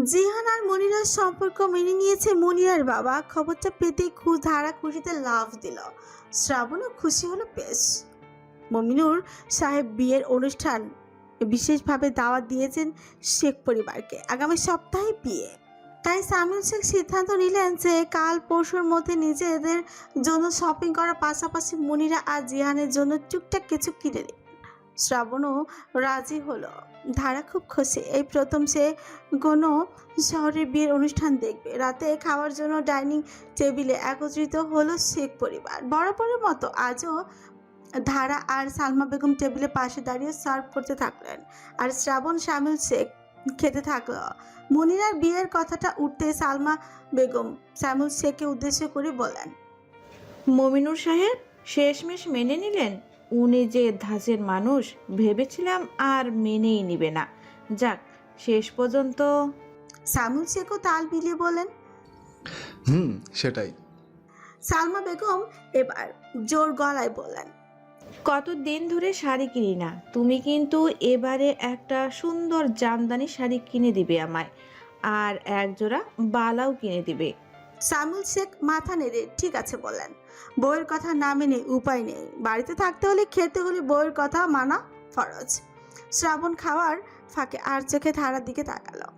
জিহান আর মনিরার সম্পর্ক মেনে নিয়েছে মনিরার বাবা। খবরটা পেতে ধারা খুশিতে লাফ দিল। শ্রাবণও খুশি হলো বেশ। মমিনুর সাহেব বিয়ের অনুষ্ঠান বিশেষভাবে দাওয়াত দিয়েছেন শেখ পরিবারকে। আগামী সপ্তাহে বিয়ে, তাই সামিউল শেখ সিদ্ধান্ত নিলেন যে কাল পরশুর মধ্যে নিজেদের জন্য শপিং করার পাশাপাশি মনিরা আর জিহানের জন্য টুকটাক কিছু কিনে নেবে। শ্রাবণও রাজি হলো। ধারা খুব খুশি। এই প্রথম সে কোনো শহরের বিয়ের অনুষ্ঠান দেখবে। রাতে খাওয়ার জন্য ডাইনিং টেবিলে একত্রিত হলো শেখ পরিবার। বরাবরের মতো আজও ধারা আর সালমা বেগম টেবিলের পাশে দাঁড়িয়ে সার্ভ করতে থাকলেন, আর শ্রাবণ সামিউল শেখ খেতে থাকলো। মনিরার বিয়ের কথাটা উঠতে সালমা বেগম সামিউল শেখকে উদ্দেশ্য করে বলেন, মমিনুর সাহেব শেষমেশ মেনে নিলেন। উনি যে ধাঁচের মানুষ ভেবেছিলাম আর মেনেই নিবে না। যাক, শেষ পর্যন্ত। সামিউল শেখও তাল মিলিয়ে বলেন। সেটাই। সালমা বেগম এবার জোর গলায় বললেন, কতদিন ধরে শাড়ি কিনি না, তুমি কিন্তু এবারে একটা সুন্দর জামদানি শাড়ি কিনে দিবে আমায়, আর একজোড়া বালাও কিনে দিবে। সামিউল শেখ মাথা নেড়ে ঠিক আছে বললেন। বউয়ের কথা না মেনে উপায় নেই। বাড়িতে থাকতে হলে খেতে হলে বউয়ের কথা মানা ফরজ। শ্রাবণ খাওয়ার ফাঁকে আর চোখে ধারার দিকে তাকালো।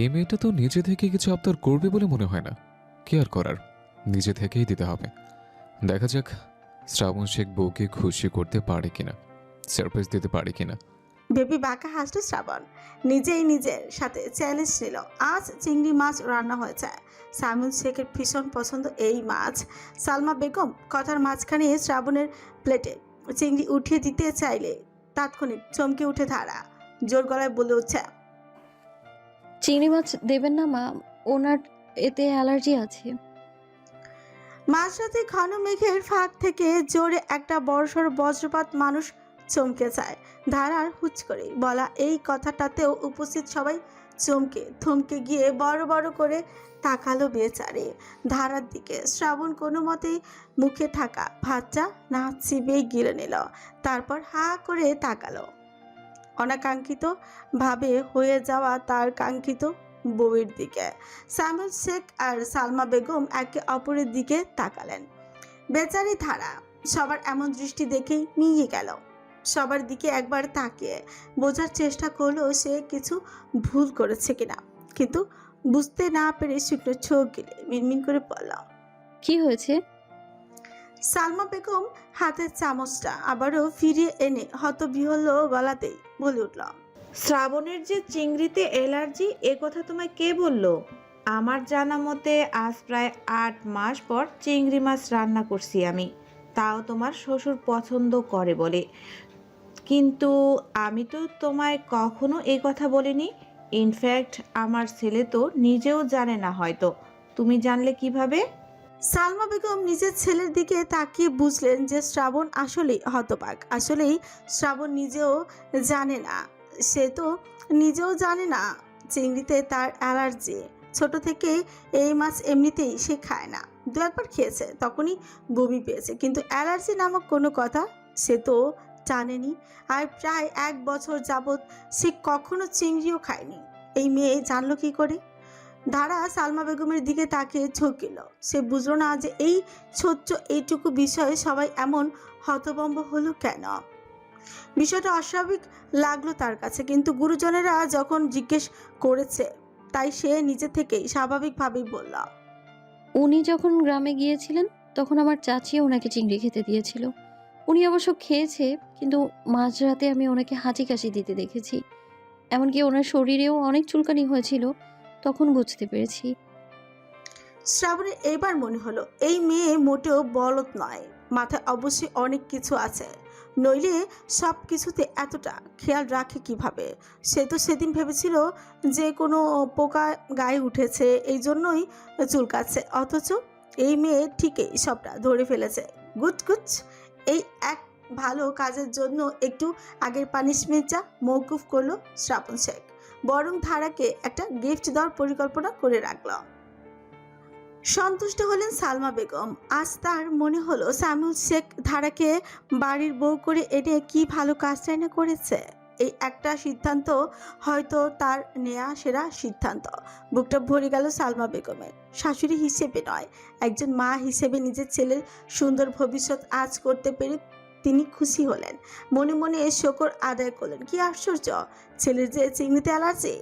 এই মেয়েটা তো নিজে থেকে কিছু আবদার করবে বলে মনে হয় না। কি আর করার, নিজে থেকেই দিতে হবে। দেখা যাক শ্রাবণ শেখ বউকে খুশি করতে পারে কিনা, সারপ্রাইজ দিতে পারে কিনা। বেবি বাঁকা হাসলো শ্রাবণ। নিজেই নিজের সাথে চ্যালেঞ্জ নিল। আজ চিংড়ি মাছ রান্না হয়েছে। সামিউল শেখের ভীষণ পছন্দ এই মাছ। সালমা বেগম কথার মাঝখানে শ্রাবণের প্লেটে চিংড়ি উঠিয়ে দিতে চাইলে তাৎক্ষণিক চমকে উঠে ধারা জোর গলায় বলে উঠছে, চিংড়ি মাছ দেবেন না মা, ওনার এতে অ্যালার্জি আছে। মাঝরাতে ঘন মেঘের ফাঁক থেকে জোরে একটা বড়সড় বজ্রপাত মানুষ চমকে যায়। ধারার হুচ করে বলা এই কথাটাতেও উপস্থিত সবাই চমকে থমকে গিয়ে বড় বড় করে তাকালো বেচারে ধারার দিকে। শ্রাবণ কোনো মতেই মুখে থাকা ভাতটা না চিবেই গিলে নিল, তারপর হা করে তাকালো অনাকাঙ্ক্ষিত ভাবে হয়ে যাওয়া তার কাঙ্ক্ষিত বউয়ের দিকে। সামিউল শেখ আর সালমা বেগম একে অপরের দিকে তাকালেন। বেচারি ধারা সবার এমন দৃষ্টি দেখেই মিয়ে গেল। সবার দিকে একবার তাকিয়ে বোঝার চেষ্টা করলো সে কিছু ভুল করেছে কিনা, কিন্তু বুঝতে না পেরে শুকনো চোখ গিলে মিনমিন করে বলল, কি হয়েছে? সালমা বেগম হাতের চামচটা আবারও ফিরিয়ে এনে হতবিহ্বল গলাতেই বলে উঠল, শ্রাবণের যে চিংড়িতে অ্যালার্জি, এ কথা তোমায় কে বলল? আমার জানা মতে আজ প্রায় 8 মাস পর চিংড়ি মাছ রান্না করছি আমি, তাও তোমার শ্বশুর পছন্দ করে বলে। কিন্তু আমি তো তোমায় কখনো এই কথা বলিনি। ইনফ্যাক্ট আমার ছেলে তো নিজেও জানে না, হয়তো তুমি জানলে কিভাবে? সালমা বেগম নিজের ছেলের দিকে তাকিয়ে বুঝলেন যে শ্রাবণ আসলেই হতবাক। আসলেই শ্রাবণ নিজেও জানে না, সে তো নিজেও জানে না চিংড়িতে তার অ্যালার্জি। ছোট থেকে এই মাছ এমনিতেই সে খায় না, দু একবার খেয়েছে, তখনই বমি পেয়েছে, কিন্তু অ্যালার্জি নামক কোনো কথা সে তো জানেনি। আর প্রায় 1 বছর যাবৎ সে কখনো চিংড়িও খায়নি। এই মেয়ে জানলো কি করে? ধারা সালমা বেগমের দিকে তাকিয়ে ঝুঁকিল। সে বুঝলো না যে এই ছোট্ট এইটুকু বিষয়ে সবাই এমন হতভম্ব হলো কেন। বিষয়টা অস্বাভাবিক লাগলো তার কাছে, কিন্তু গুরুজনেরা যখন জিজ্ঞেস করেছে তাই সে নিজে থেকেই স্বাভাবিকভাবেই বলল, উনি যখন গ্রামে গিয়েছিলেন তখন আমার চাচি ওনাকে চিংড়ি খেতে দিয়েছিল। উনি অবশ্য খেয়েছে, কিন্তু মাঝরাতে আমি ওনাকে হাঁচি কাশি দিতে দেখেছি। এমনকি ওনার শরীরেও অনেক চুলকানি হয়েছিল, তখন বুঝতে পেরেছি। শ্রাবণের এবার মনে হলো এই মেয়ে মোটেও বলদ নয়, মাথায় অবশ্যই অনেক কিছু আছে, নইলে সব কিছুতে এতটা খেয়াল রাখে কিভাবে। সে তো সেদিন ভেবেছিল যে কোনো পোকা গায়ে উঠেছে, এই জন্যই চুলকাচ্ছে, অথচ এই মেয়ে ঠিকই সবটা ধরে ফেলেছে। Good good. এই এক ভালো কাজের জন্য একটু আগের পানিশমেন্টটা মওকুফ করলো শ্রাবণ শেখ, বরং ধারাকে একটা গিফট দেওয়ার পরিকল্পনা করে রাখল। সন্তুষ্ট হলেন সালমা বেগম। আজ তার মনে হলো সামিউল শেখ ধারাকে বাড়ির বউ করে এনে কি ভালো কাজটাই না করেছে। এই একটা সিদ্ধান্ত হয়তো তার নেয়া সেরা সিদ্ধান্ত। বুকটা ভরে গেল সালমা বেগমের। শাশুড়ি হিসেবে নয়, একজন মা হিসেবে নিজের ছেলের সুন্দর ভবিষ্যৎ আজ করতে পেরে তিনি খুশি হলেন। মনে মনে শকর আদায় করলেন। কি আশ্চর্য, ছেলের যে চিংড়িতে অ্যালার্জি,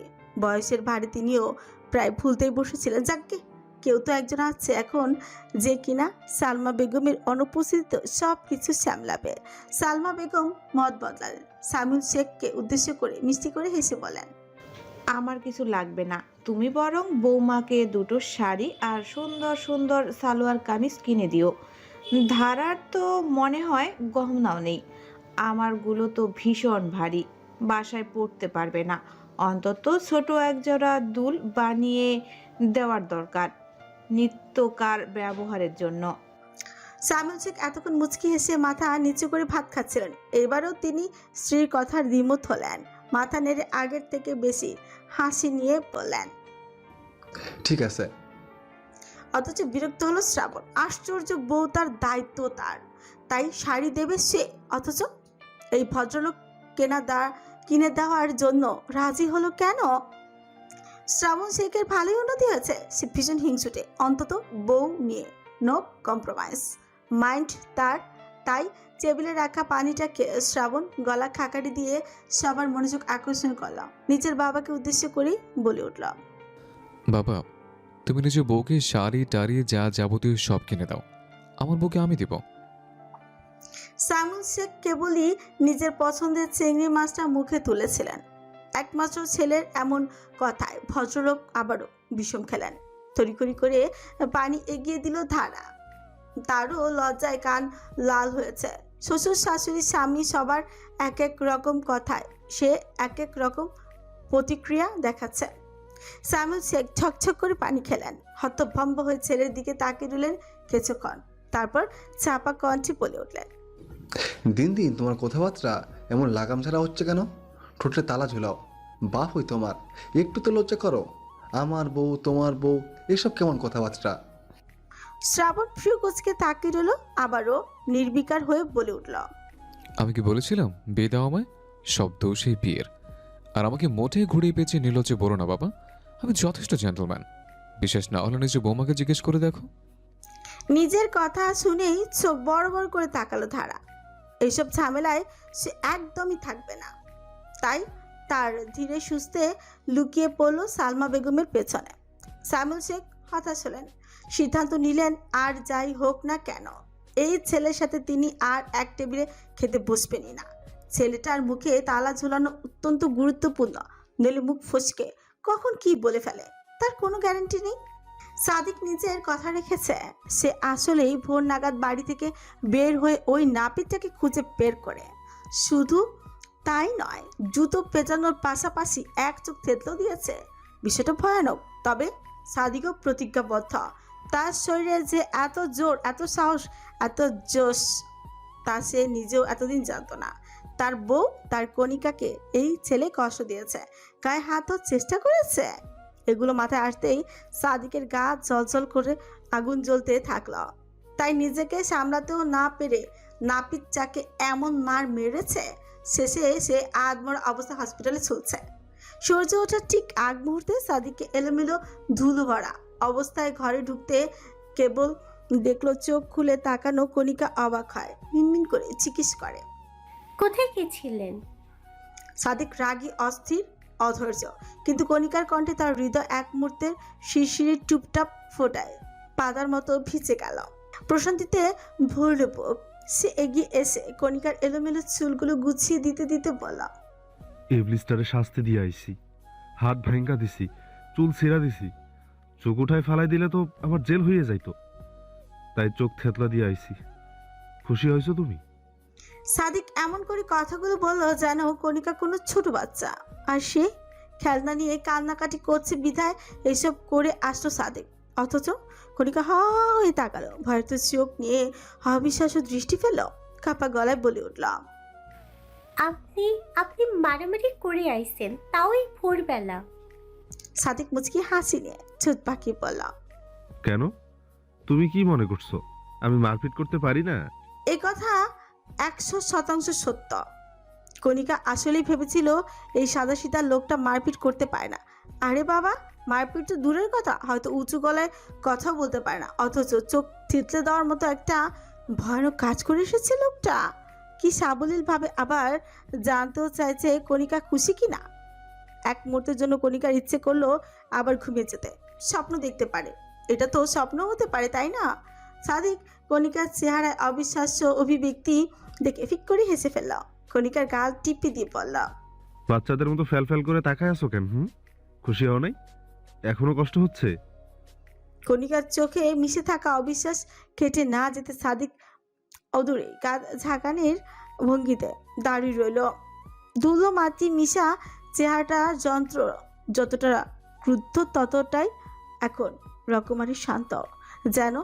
বয়সের ভারে তিনিও প্রায় ভুলতেই বসেছিলেন। যাকে কেউ তো একজন আছে এখন যে কিনা সালমা বেগমের অনুপস্থিতিতে সব কিছু সামলাবে। সালমা বেগম মত বদলালেন। সামিউল শেখকে উদ্দেশ্য করে মিষ্টি করে হেসে বলেন, আমার কিছু লাগবে না, তুমি বরং বৌমাকে দুটো শাড়ি আর সুন্দর সুন্দর সালোয়ার কামিজ কিনে দিও। ধারার তো মনে হয় গহনাও নেই, আমারগুলো তো ভীষণ ভারী, বাসায় পরতে পারবে না। অন্তত ছোট এক জোড়া দুল বানিয়ে দেওয়ার দরকার, নিত্যকার ব্যবহারের জন্য। সামিউল শেখ এতক্ষণ মুচকি হেসে মাথা নিচু করে ভাত খাচ্ছিলেন। এবারও তিনি স্ত্রীর কথার দ্বিমত হলেন। মাথা নেড়ে আগের থেকে বেশি হাসি নিয়ে বললেন, ঠিক আছে। অথচ বিরক্ত হলো শ্রাবণ। আশ্চর্য, বউ তার দায়িত্ব তার, তাই শাড়ি দেবে সে, অথচ এই ভদ্রলোক কিনে দেওয়ার জন্য রাজি হলো কেন? শ্রাবণ শেখের ভালোই উন্নতি হয়েছে, সে ভীষণ হিংসুটে, অন্তত বউ নিয়ে নো কম্প্রোমাইজ মাইন্ড তার। তাই টেবিলে রাখা পানিটাকে শ্রাবণ গলা খাকারি দিয়ে সবার মনোযোগ আকর্ষণ করল। নিজের বাবাকে উদ্দেশ্য করেই বলে উঠল, বাবা, তুমি নিজের বউকে শাড়ি টাড়ি যা যাবতীয় সব কিনে দাও, আমার বউকে আমি দিব। সাইমন শেখ কেবলই নিজের পছন্দের চিংড়ি মাছটা মুখে তুলেছিলেন। একমাত্র ছেলের এমন কথায় ভদ্রলোক আবারও বিষম খেলেন। তড়িঘড়ি করে পানি এগিয়ে দিল ধারা। তারও লজ্জায় কান লাল হয়েছে। শ্বশুর শাশুড়ি স্বামী সবার এক এক রকম কথায় সে এক এক রকম প্রতিক্রিয়া দেখাচ্ছে। সাইমন শেখ ছকছক করে পানি খেলেন। হতভম্ব হয়ে ছেলের দিকে তাকিয়ে রইলেন কিছুক্ষণ, তারপর চাপা কণ্ঠে বলে উঠলেন, দিন দিন তোমার কথাবার্তা এমন লাগাম ছাড়া হচ্ছে কেন? ঠোঁটে তালা ঝুলাও, বাপ হই তোমার, একটু তো লজ্জা করো। আমার বউ, তোমার বউ, এসব কেমন কথাবার্তা? শ্রাবণ প্রিয় কোচকে তাকিয়ে রইল, আবারও নির্বিকার হয়ে বলে উঠল, আমি কি বলেছিলাম বিয়ে দাও আমায়? সব দোষই বিয়ের। আর আমাকে মোটেই ঘুরিয়ে পেঁচিয়ে নির্লজ্জে বলো না বাবা, আমি যথেষ্ট জেন্টলম্যান। বিশ্বাস না হলে নিজের বৌমাকে জিজ্ঞেস করে দেখো। নিজের কথা শুনেই চোখ বড় বড় করে তাকালো ধারা। এইসব ঝামেলায় সে একদমই থাকবে না, তাই তার ধীরে সুস্থে লুকিয়ে পড়ল সালমা বেগমের পেছনে। সাইমুল শেখ হতাশ হলেন, সিদ্ধান্ত নিলেন আর যাই হোক না কেন এই ছেলের সাথে তিনি আর এক টেবিলে খেতে বসবেনই না। ছেলেটার মুখে তালা ঝুলানো অত্যন্ত গুরুত্বপূর্ণ, নইলে মুখ ফসকে কখন কি বলে ফেলে তার কোনো গ্যারান্টি নেই। সাদিক নিজের কথা রেখেছে, সে আসলেই ভোর নাগাদ বাড়ি থেকে বের হয়ে ওই নাপিতটাকে খুঁজে বের করে। শুধু তাই নয়, জুতো পেঁচানোর পাশাপাশি এক চোখ থেতলেও দিয়েছে। বিষয়টা ভয়ানক, তবে সাদিকও প্রতিজ্ঞাবদ্ধ। তার শরীরে যে এত জোর, এত সাহস, এত জোশ, তা সে নিজেও এতদিন জানতো না। তার বউ, তার কণিকাকে এই ছেলে কষ্ট দিয়েছে, গায়ে হাতও চেষ্টা করেছে। এগুলো মাথায় আসতেই সাদিকের গা জলজল করে আগুন জ্বলতে থাকলো। তাই নিজেকে সামলাতেও না পেরে নাপিত যাকে এমন মার মেরেছে, শেষে সে আধমরা অবস্থা হসপিটালে চলছে। সূর্য ওঠার ঠিক আগ মুহূর্তে সাদিককে এলোমেলো ধুলো ভরা অবস্থায় ঘরে ঢুকতে কেবল দেখলো চোখ খুলে তাকানো কণিকা অবাক হয়, মিনমিন করে জিজ্ঞেস করে, কোথায় গেছিলেন? সাদিক রাগী, অস্থির, অধৈর্য, কিন্তু কণিকার কণ্ঠে তার হৃদয় এক মুহূর্তের শিরশিরে টুপটাপ ফোটায় পাতার মতো ভিজে গেল। প্রশান্তিতে ভরল বুক। সে এগিয়ে এসে কণিকার এলোমেলো চুলগুলো গুছিয়ে দিতে দিতে বলল, এবলিস্টারে শাস্তি দিয়ে আইছি, হাত ভাঙ্গা দিছি, চুল ছেঁড়া দিছি, চোখ উঠায় ফালাই দিলে তো আমার জেল হয়ে যাইতো, তাই চোখ থেতলা দিয়ে আইছি। খুশি হয়েছো তুমি? সাদিক এমন করে কথাগুলো বলল যেন কণিকা কোনো ছোট বাচ্চা, আর সে খেলনা নিয়ে কান্নাকাটি করছে বিধায় এসব করে আসলো সাদিক। অথচ কণিকা হা হয়ে তাকালো, ভয়ত চোখ নিয়ে অবিশ্বাস্য দৃষ্টি ফেল, কাপা গলায় বলে উঠল, আপনি আপনি মারামারি করে আইছেন, তাও এই ভোরবেলা? সাদিক মুচকি হাসি নিয়ে চোখ পাকিয়ে বলল, কেন, তুমি কি মনে করছো আমি মারপিট করতে পারি না? এ কথা 100% সত্য। কণিকা আসলেই ভেবেছিল এই সাদাসিধা লোকটা মারপিট করতে পারে না। আরে বাবা, মারপিট তো দূরের কথা, হয়তো উঁচু গলায় কথা বলতে পারে না, অথচ চোখ থিতলে দেওয়ার মতো একটা ভয়ানক কাজ করে এসেছে লোকটা। কি সাবলীল ভাবে আবার জানতেও চাইছে কণিকা খুশি কিনা। এক মুহূর্তের জন্য কণিকার ইচ্ছে করলো আবার ঘুমিয়ে যেতে, স্বপ্ন দেখতে পারে। এটা তো স্বপ্ন হতে পারে, তাই না? সাদিক কণিকার চেহারায় অবিশ্বাস্য অভিব্যক্তি দেখে ফিক করে হেসে ফেলল। কণিকার গাল টিপে দিয়ে বলল, বাচ্চাদের মতো ফ্যাল ফ্যাল করে তাকায় আছো কেন? খুশি হও নাই? এখনো কষ্ট হচ্ছে? কণিকার চোখে মিশে থাকা অবিশ্বাস কেটে না যেতে সাদিক অদূরে কাঁধ ঝাঁকানির ভঙ্গিতে দাঁড়িয়ে রইল। ধুলো মাটি মিশা চেহারাটা যন্ত্র যতটা ক্রুদ্ধ ততটাই এখন রকমারি শান্ত, যেন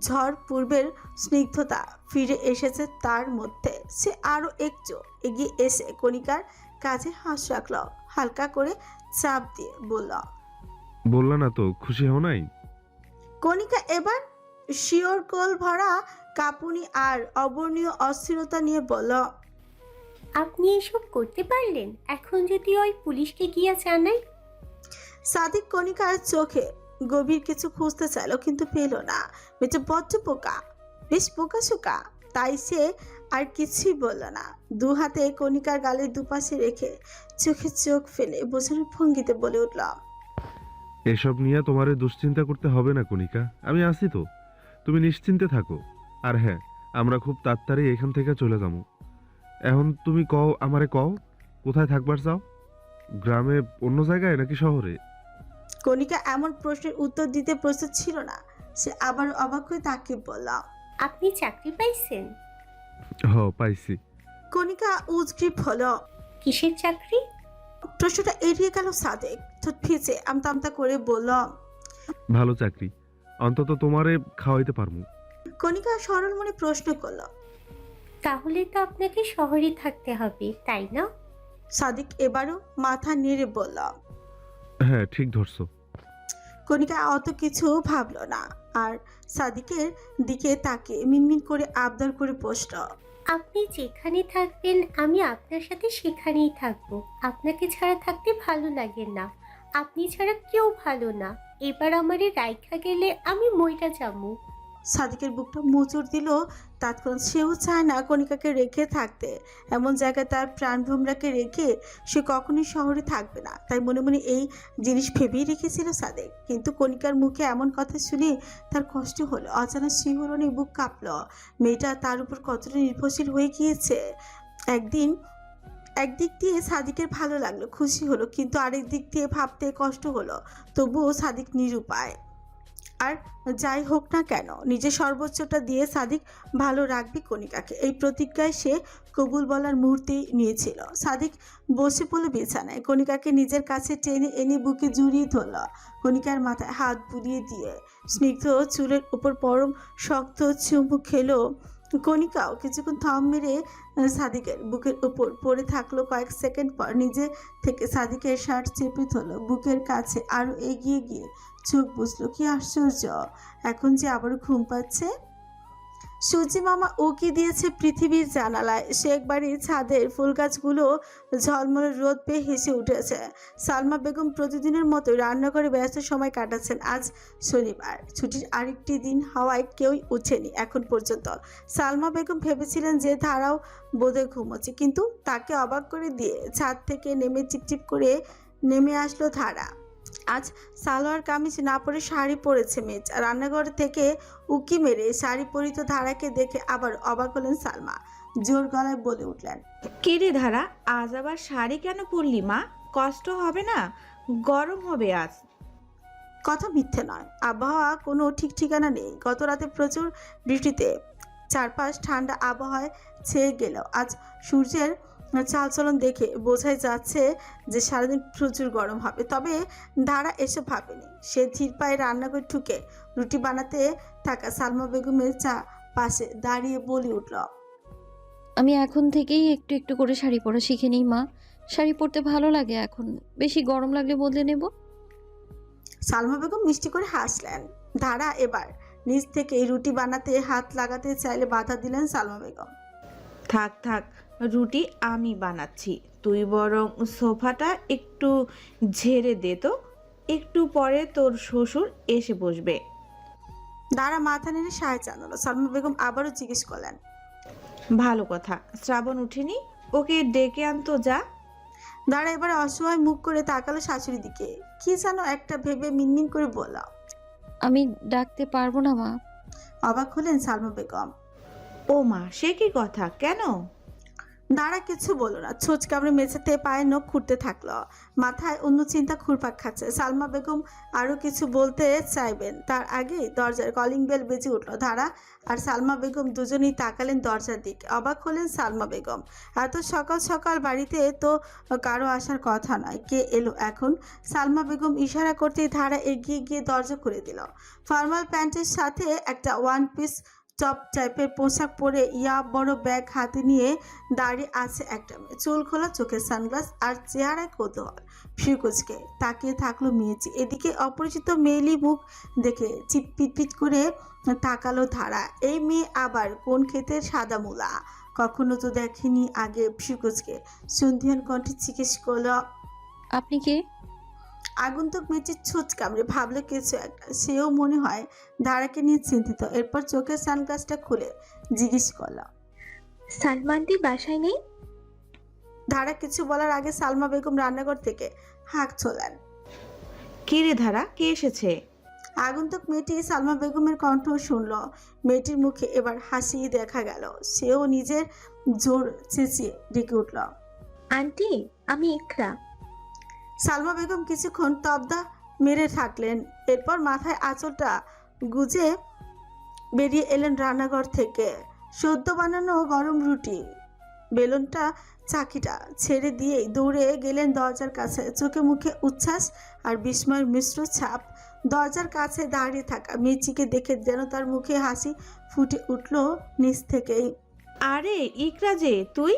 ঝড় পূর্বের স্নিগ্ধতা ফিরে এসেছে তার মধ্যে। সে আরো একটু এগিয়ে এসে কণিকার কাছে হাত রাখল, হালকা করে চাপ দিয়ে বলল, বললা না তো খুশি হও নাই? কণিকা এবার শিওর কোল ভরা কাঁপুনি আর অবর্ণীয় অস্থিরতা নিয়ে বলল, আপনি এসব করতে পারলেন? এখন যদি ওই পুলিশকে গিয়ে জানাই? সাদিক কণিকার চোখে গভীর কিছু খুঁজতে চাইল, কিন্তু পেল না। বেঁচে বড্ড পোকা, বেশ পোকা শোকা, তাই সে আর কিছুই বলল না। দু হাতে কণিকার গালের দুপাশে রেখে চোখে চোখ ফেলে বোঝানোর ভঙ্গিতে বলে উঠল, এসব নিয়ে তোমারে দুশ্চিন্তা করতে হবে না কণিকা, আমি আছি তো, তুমি নিশ্চিন্তে থাকো। আর হ্যাঁ, আমরা খুব তাড়াতাড়ি এখান থেকে চলে যাবো। এখন তুমি কও, আমারে কও, কোথায় থাকবার চাও? গ্রামে, অন্য জায়গায় নাকি শহরে? কণিকা এমন প্রশ্নের উত্তর দিতে প্রস্তুত ছিল না। সে আবার অবাক হয়ে তাকে বলল, আপনি চাকরি পাইছেন? পাইছি। কণিকা উদ্গ্রীব হলো। কিসের চাকরি? প্রশ্নটা এড়িয়ে গেল সাদেক, ঠোঁট ফিচে আমতা আমতা করে বলল, ভালো চাকরি, অন্তত তোমারে খাওয়াইতে পারবো। কণিকা সরল মনে প্রশ্ন করলো, তাহলে তো আপনাকে শহরে থাকতে হবে, তাই না? সাদিক এবারও মাথা নেড়ে বলল। হ্যাঁ, ঠিক ধরছো। কণিকা অত কিছু ভাবলো না, আর সাদিকের দিকে তাকে মিনমিন করে আবদার করে বসল, আপনি যেখানে থাকবেন আমি আপনার সাথে সেখানেই থাকবো। আপনাকে ছাড়া থাকতে ভালো লাগে না, আপনি ছাড়া কেউ ভালো না। এবার আমারে রাইখা গেলে আমি মইরা যাবো। সাদিকের বুকটা মোচড় দিল। তৎক্ষণাৎ সেও চায় না কণিকাকে রেখে থাকতে। এমন জায়গায় তার প্রাণভোমরাকে রেখে সে কখনোই শহরে থাকবে না, তাই মনে মনে এই জিনিস ভেবেই রেখেছিল সাদেক। কিন্তু কণিকার মুখে এমন কথা শুনে তার কষ্ট হলো। অজানা শিহরণে বুক কাঁপল। মেয়েটা তার উপর কতটা নির্ভরশীল হয়ে গিয়েছে। একদিক দিয়ে সাদিকের ভালো লাগলো, খুশি হলো, কিন্তু আরেক দিক দিয়ে ভাবতে কষ্ট হলো। তবুও সাদিক নিরুপায়। আর যাই হোক না কেন, নিজের সর্বোচ্চটা দিয়ে সাদিক ভালো রাখবে কণিকাকে, এই প্রতিজ্ঞায় সে কবুল বলার মুহূর্তেই নিয়েছিল। সাদিক বসে পড়ল বিছানায়, কণিকাকে নিজের কাছে টেনে এনে বুকে জড়িয়ে ধরল। কণিকার মাথায় হাত বুলিয়ে দিয়ে স্নিগ্ধ চুলের উপর পরম শক্ত চুমু খেলো। কণিকাও কিছুক্ষণ থম মেরে সাদিকের বুকের উপর পড়ে থাকলো। কয়েক সেকেন্ড পর নিজে থেকে সাদিকের শার্ট চেপে ধরলো, বুকের কাছে আরো এগিয়ে গিয়ে চোখ বুঝলো। কি আশ্চর্য, এখন যে আবারও ঘুম পাচ্ছে। সূর্যি মামা উকি দিয়েছে পৃথিবীর জানালায়। শেখ বাড়ির ছাদের ফুল গাছগুলো ঝলমলে রোদ পেয়ে হেসে উঠেছে। সালমা বেগম প্রতিদিনের মতো রান্নাঘরে ব্যস্ত সময় কাটাচ্ছেন। আজ শনিবার, ছুটির আরেকটি দিন হওয়ায় কেউই উঠেনি এখন পর্যন্ত। সালমা বেগম ভেবেছিলেন যে ধারাও বোধহয় ঘুমোচ্ছে, কিন্তু তাকে অবাক করে দিয়ে ছাদ থেকে নেমে চিপচিপ করে নেমে আসলো ধারা। আজ সালোয়ার কামিজ না পরে শাড়ি পরেছে মেজ। রান্নাঘর থেকে উকি মেরে শাড়ি পরিত ধারাকে দেখে আবার অবাক হলেন সালমা। জোর গলায় বলে উঠলেন, কি রে ধারা, আজ আবার শাড়ি কেন পরলি মা? কষ্ট হবে না? গরম হবে আজ। কথা মিথ্যে নয়, আবহাওয়া কোনো ঠিক ঠিকানা নেই। গত রাতে প্রচুর বৃষ্টিতে চারপাশ ঠান্ডা আবহাওয়ায় ছেয়ে গেল। আজ সূর্যের চালচলন দেখে বোঝাই যাচ্ছে যে সারাদিন প্রচুর গরম হবে। তবে ধারা এসব ভাবেনি। সে ধীর পায়ে রান্নাঘরে ঢুকে রুটি বানাতে থাকা সালমা বেগমের পাশে দাঁড়িয়ে বলে উঠল, আমি এখন থেকেই একটু একটু করে শাড়ি পরা শিখে নিই মা। শাড়ি পরতে ভালো লাগে, এখন বেশি গরম লাগলে বদলে নেব। সালমা বেগম মিষ্টি করে হাসলেন। ধারা এবার নিজ থেকে রুটি বানাতে হাত লাগাতে চাইলে বাধা দিলেন সালমা বেগম। থাক থাক, রুটি আমি বানাচ্ছি, তুই বরং সোফাটা একটু ঝেড়ে দে তো, একটু পরে তোর শ্বশুর এসে বসবে। ধারা মাথা নেড়ে সায় জানালো। সালমা বেগম আবারও জিজ্ঞেস করলেন, ভালো কথা, শ্রাবণ উঠেনি, ওকে ডেকে আনতো যা। ধারা এবার অসহায় মুখ করে তাকালো শাশুড়ির দিকে। কি যেন একটা ভেবে মিনমিন করে বলল। আমি ডাকতে পারবো না মা। অবাক হলেন সালমা বেগম। ও মা, সে কি কথা, কেন? দাঁড়া কিছু বলো না, ছোচ কামড়ে মেঝেতে পায়ে নখ খুঁড়তে থাকলো। মাথায় অন্য চিন্তা ঘুরপাক খাচ্ছে। সালমা বেগম আরো কিছু বলতে চাইবেন, তার আগে দরজার কলিং বেল বেজে উঠলো। ধারা আর সালমা বেগম দুজনেই তাকালেন দরজার দিকে। অবাক হলেন সালমা বেগম। এত সকাল সকাল বাড়িতে তো কারো আসার কথা নয়, কে এলো এখন? সালমা বেগম ইশারা করতেই ধারা এগিয়ে গিয়ে দরজা খুলে দিল। ফর্মাল প্যান্টের সাথে একটা ওয়ান পিস টপ টাইপের পোশাক পরে ইয়া বড় ব্যাগ হাতে নিয়ে দাঁড়িয়ে আছে একটা মেয়ে। চুল খোলা, চোখে সানগ্লাস আর চেহারায় কৌতূহল। ফিরকুচকে তাকিয়ে থাকলো মেয়েটি। এদিকে অপরিচিত মেয়েলি মুখ দেখে চিটপিট করে তাকালো ধারা। এই মেয়ে আবার কোন ক্ষেতের সাদা মূলা? কখনো তো দেখেনি আগে। ফিরকুচকে সন্ধিয়ান কণ্ঠে জিজ্ঞেস করলো, আপনি কে? আগন্তুক মেয়েটির ছোট কামড়ে ভাবলো কিছু একটা। সেও মনে হয় ধারাকে নিয়ে চিন্তিত। এরপর চোখের সানগ্লাসটা খুলে জিজ্ঞেস করলো, সালমানটি বাসায় নেই? ধারা কিছু বলার আগে সালমা বেগম রান্নাঘর থেকে হাঁক ছোলেন। কি রে ধারা, কে এসেছে? আগন্তুক মেয়েটি সালমা বেগমের কণ্ঠ শুনল। মেয়েটির মুখে এবার হাসি দেখা গেল। সেও নিজের জোর চেঁচিয়ে ডেকে উঠল, আন্টি, আমি ইকরা। সালমা বেগম কিছুক্ষণ তবদা মেরে থাকলেন। এরপর মাথায় আঁচলটা গুজে বেরিয়ে এলেন রান্নাঘর থেকে। সদ্য বানানো গরম রুটি বেলনটা চাকিটা ছেড়ে দিয়েই দৌড়ে গেলেন দরজার কাছে। চোখে মুখে উচ্ছ্বাস আর বিস্ময়ের মিশ্র ছাপ। দরজার কাছে দাঁড়িয়ে থাকা মেয়েটিকে দেখে যেন তার মুখে হাসি ফুটে উঠল নিচ থেকেই। আরে ইকরা যে তুই,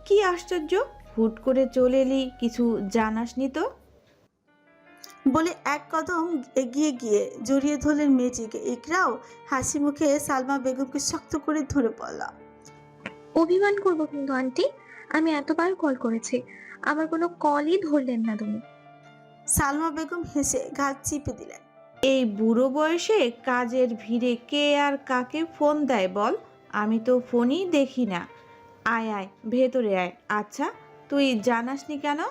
কি আশ্চর্য, হুট করে চলে এলি, কিছু জানাসনি তো? বলে এক কদম এগিয়ে গিয়ে জড়িয়ে ধরলেন মেয়েটিকে। ইকরাও হাসি মুখে সালমা বেগমকে শক্ত করে ধরে পড়ল। অভিমান করবো কিন্তু আন্টি, আমি এতবার কল করেছি, আমার কোনো কলই ধরলেন না তুমি। সালমা বেগম হেসে ঘাট চিপে দিলেন। এই বুড়ো বয়সে কাজের ভিড়ে কে আর কাকে ফোন দেয় বল, আমি তো ফোনই দেখি না। আয় আয় ভেতরে আয়। আচ্ছা তুই জানাসনি কেন?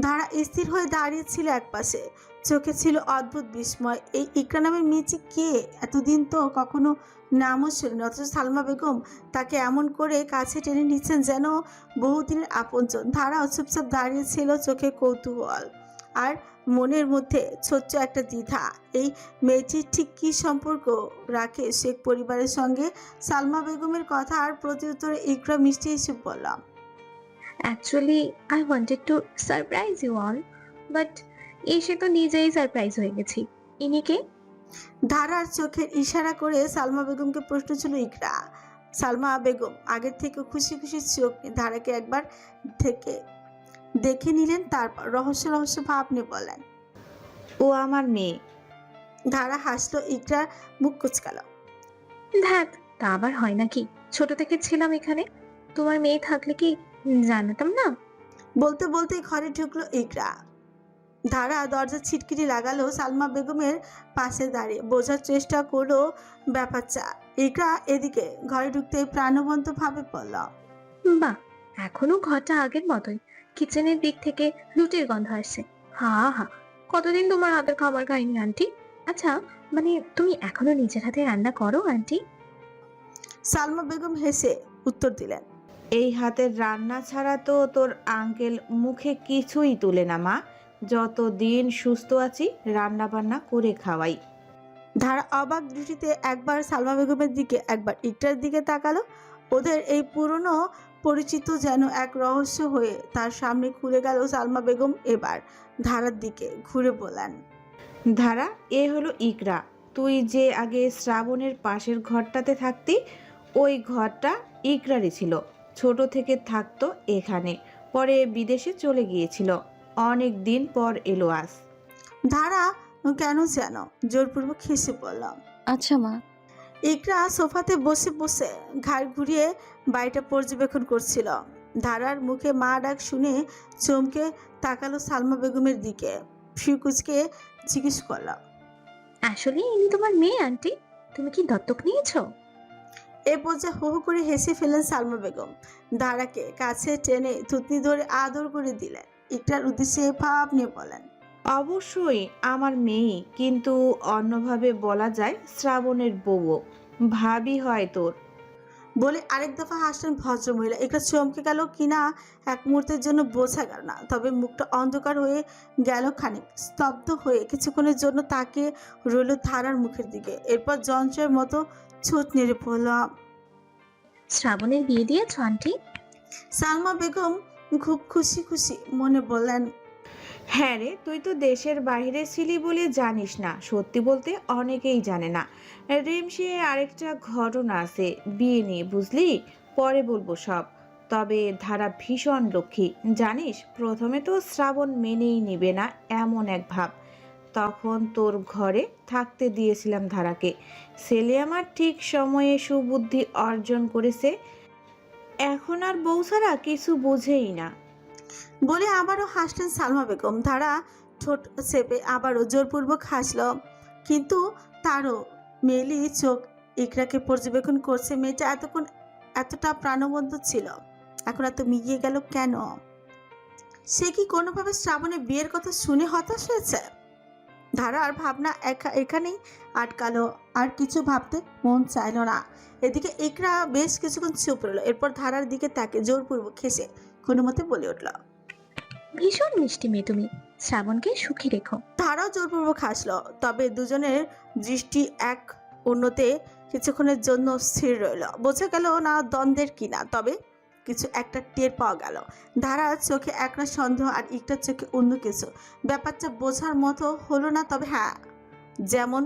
ধারা স্থির হয়ে দাঁড়িয়েছিল একপাশে। চোখে ছিল অদ্ভুত বিস্ময়। এই ইকরা নামের মেয়েটি কে? এতদিন তো কখনো নামও শুনিনি, অথচ সালমা বেগম তাকে এমন করে কাছে টেনে নিচ্ছেন যেন বহুদিনের আপনজন। ধারাও চুপচাপ দাঁড়িয়েছিল, চোখে কৌতূহল আর মনের মধ্যে ছোট্ট একটা দ্বিধা। এই মেয়েটির ঠিক কী সম্পর্ক রাখে শেখ পরিবারের সঙ্গে? সালমা বেগমের কথা আর প্রত্যুত্তরে ইকরা মিষ্টি এসে বললাম, actually I wanted to surprise you all, but এসে তো নিজেই সারপ্রাইজ হয়ে গেছি। ইনিকে? ধারার চোখের ইশারা করে সালমা বেগমকে প্রশ্ন ছিল ইকরা। সালমা বেগম আগের থেকে খুশি খুশি চোখ নিয়ে ধারাকে একবার থেকে দেখে নিলেন। তারপর রহস্য রহস্য ভাব নিয়ে বলেন, ও আমার মেয়ে। ধারা হাসলো। ইকরার মুখ কুচকালো। ধ্যাত, তা আবার হয় নাকি? ছোট থেকে ছিলাম এখানে, তোমার মেয়ে থাকলে কি জানাতাম না? বলতে বলতে ঘরে ঢুকলো ইকরা। ধারা দরজা ছিটকিরি লাগালো। সালমা বেগমের পাশে দাঁড়িয়ে বোঝার চেষ্টা করলো ব্যাপারটা। ইকরা এদিকে ঘরে ঢুকতে প্রাণবন্ত ভাবে পড়ল, বাহ, এখনো ঘরটা আগের মতোই। কিচেনের দিক থেকে রুটির গন্ধ আসছে। হা হা, কতদিন তোমার হাতের খাবার খাইনি আন্টি। আচ্ছা, মানে তুমি এখনো নিজের হাতে রান্না করো আন্টি? সালমা বেগম হেসে উত্তর দিলেন, এই হাতের রান্না ছাড়া তো তোর আঙ্কেল মুখে কিছুই তুলে না মা। যতদিন সুস্থ আছি রান্না বান্না করে খাওয়াই। ধারা অবাক দৃষ্টিতে একবার সালমা বেগমের দিকে একবার ইকরার দিকে তাকালো। ওদের এই পুরনো পরিচিত যেন এক রহস্য হয়ে তার সামনে খুলে গেল। সালমা বেগম এবার ধারার দিকে ঘুরে বলেন, ধারা, এ হলো ইকরা। তুই যে আগে শ্রাবণের পাশের ঘরটাতে থাকতি, ওই ঘরটা ইকরারই ছিল। ছোট থেকে থাকতো এখানে, পরে বিদেশে চলে গিয়েছিল। অনেক দিন পর এলো আজ। ধারা কেন যেন জোরপূর্বক হেসে পড়ল। আচ্ছা মা। ইকরা সোফাতে বসে বসে ঘাড় ঘুরিয়ে বাড়িটা পর্যবেক্ষণ করছিল। ধারার মুখে মা ডাক শুনে চমকে তাকালো সালমা বেগমের দিকে। ফিকুচকে জিজ্ঞেস করল, আসলে ইনি তোমার মেয়ে আন্টি? তুমি কি দত্তক নিয়েছো? এ পর্যায়ে হো হো করে হেসে ফেলেন সালমা বেগম। ধারাকে কাছে টেনে থুতনি ধরে আদর করে দিলেন। ইকরার উদ্দেশ্যে ভাব নিয়ে বলেন, অবশ্যই আমার মেয়ে, কিন্তু অন্যভাবে বলা যায় শ্রাবণের বউও। ভাবি হয় তোর। বলে আরেক দফা হাসলেন ভদ্রমহিলা। ইকরা চমকে গেল কিনা এক মুহূর্তের জন্য বোঝা গেল না, তবে মুখটা অন্ধকার হয়ে গেল, খানিক স্তব্ধ হয়ে কিছুক্ষণের জন্য তাকিয়ে রইল ধারার মুখের দিকে। এরপর যন্ত্রের মতো ছুট নেড়ে পড়ল। শ্রাবণের বিয়ে দিয়েছো আন্টি? সালমা বেগম খুব খুশি খুশি মনে বললেন, হ্যাঁ রে, তুই তো দেশের বাইরে ছিলি বলে জানিস না। সত্যি বলতে অনেকেই জানে না। রিমসে আরেকটা ঘটনা আছে বিয়ে নিয়ে, বুঝলি? পরে বলবো সব। তবে ধারা ভীষণ লক্ষ্মী জানিস। প্রথমে তো শ্রাবণ মেনেই নিবে না এমন এক ভাব। তখন তোর ঘরে থাকতে দিয়েছিলাম ধারাকে। ছেলে আমার ঠিক সময়ে সুবুদ্ধি অর্জন করেছে, এখন আর বউ ছাড়া কিছু বোঝেই না। বলে আবারও হাসলেন সালমা বেগম। ধারা ঠোঁট চেপে আবারও জোরপূর্বক হাসল, কিন্তু তারও মেলি চোখ ইকরাকে পর্যবেক্ষণ করছে। মেয়েটা এতক্ষণ এতটা প্রাণবন্ত ছিল, এখন এত মিলিয়ে গেল কেন? সে কি কোনোভাবে শ্রাবণের বিয়ের কথা শুনে হতাশ হয়েছে? ধারার ভাবনা এখানেই আটকালো, আর কিছু ভাবতে মন চাইল না। এদিকে ইকরা বেশ কিছুক্ষণ চুপ রইল। এরপর ধারার দিকে তাকে জোরপূর্বক হেসে কোনো মতে বলে উঠল, ভীষণ মিষ্টি মেয়ে তুমি। শ্রাবণকে সুখী রেখো। ধারাও জোরপূর্বক হাসলো, তবে দুজনের দৃষ্টি এক অন্যতে কিছুক্ষণের জন্য স্থির রইল। বোঝা গেল না দ্বন্দ্বের কিনা, তবে কিছু একটা টের পাওয়া গেল। ধারার চোখে একটা সন্দেহ আর ইকটার চোখে অন্য কিছু। ব্যাপারটা বোঝার মতো হলো না, তবে হ্যাঁ, যেমন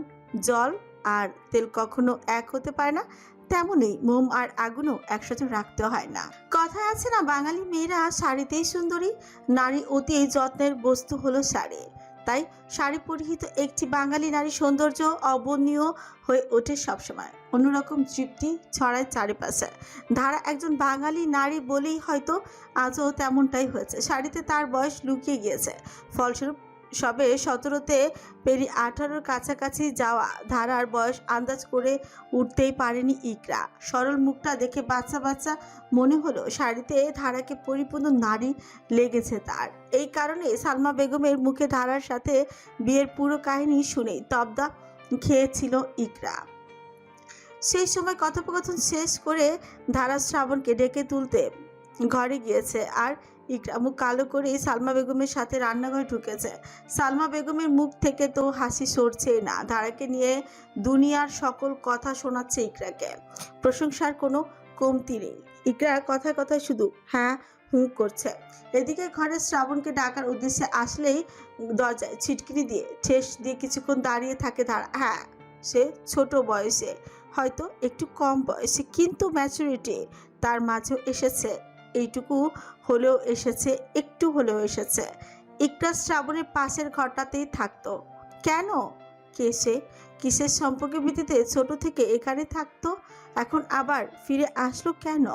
জল আর তেল কখনো এক হতে পারে না, তেমনই মোম আর আগুনও একসাথে রাখতে হয় না। কথায় আছে না, বাঙালি মেয়েরা শাড়িতেই সুন্দরী। নারী অতি যত্নের বস্তু হলো শাড়ি। তাই শাড়ি পরিহিত একটি বাঙালি নারী সৌন্দর্য অবর্ণীয় হয়ে ওঠে সবসময়, অন্যরকম তৃপ্তি ছড়ায় চারিপাশে। ধারা একজন বাঙালি নারী বলেই হয়তো আজও তেমনটাই হয়েছে। শাড়িতে তার বয়স লুকিয়ে গিয়েছে। ফলস্বরূপ সবে 17তে পেরিয়ে 18-র কাছাকাছি যাওয়া ধারার বয়স আন্দাজ করে উঠতেই পারেনি ইকরা। সরল মুখটা দেখে বাচ্চা বাচ্চা মনে হলো। শাড়িতে ধারাকে পরিপূর্ণ নারী লেগেছে তার। এই কারণে সালমা বেগমের মুখে ধারার সাথে বিয়ের পুরো কাহিনী শুনেই তবদা খেয়েছিল ইকরা। সেই সময় কথোপকথন শেষ করে ধারা শ্রাবণকে ডেকে তুলতে ঘরে গিয়েছে, আর ইকরা মুখ কালো করে সালমা বেগমের সাথে রান্নাঘরে ঢুকেছে। সালমা বেগমের মুখ থেকে তো হাসি সরছেই না। ধারাকে নিয়ে দুনিয়ার সকল কথা শোনাচ্ছে ইকরাকে, প্রশংসার কোনো কমতি নেই। ইকরা কথায় কথায় শুধু হ্যাঁ হুঁ করছে। এদিকে ঘরে শ্রাবণকে ডাকার উদ্দেশ্যে আসলেই দরজায় ছিটকিনি দিয়ে ঠেস দিয়ে কিছুক্ষণ দাঁড়িয়ে থাকে ধারা। হ্যাঁ, সে ছোট বয়সে, হয়তো একটু কম বয়সে, কিন্তু ম্যাচুরিটি তার মাঝেও এসেছে। এইটুকু হলেও এসেছে, একটু হলেও এসেছে। ইকরা শ্রাবণের পাশের ঘরটাতেই থাকতো। কেন? কে সে? কিসের সম্পর্কের ভিত্তিতে ছোট থেকে এখানে থাকতো, এখন আবার ফিরে আসলো কেন?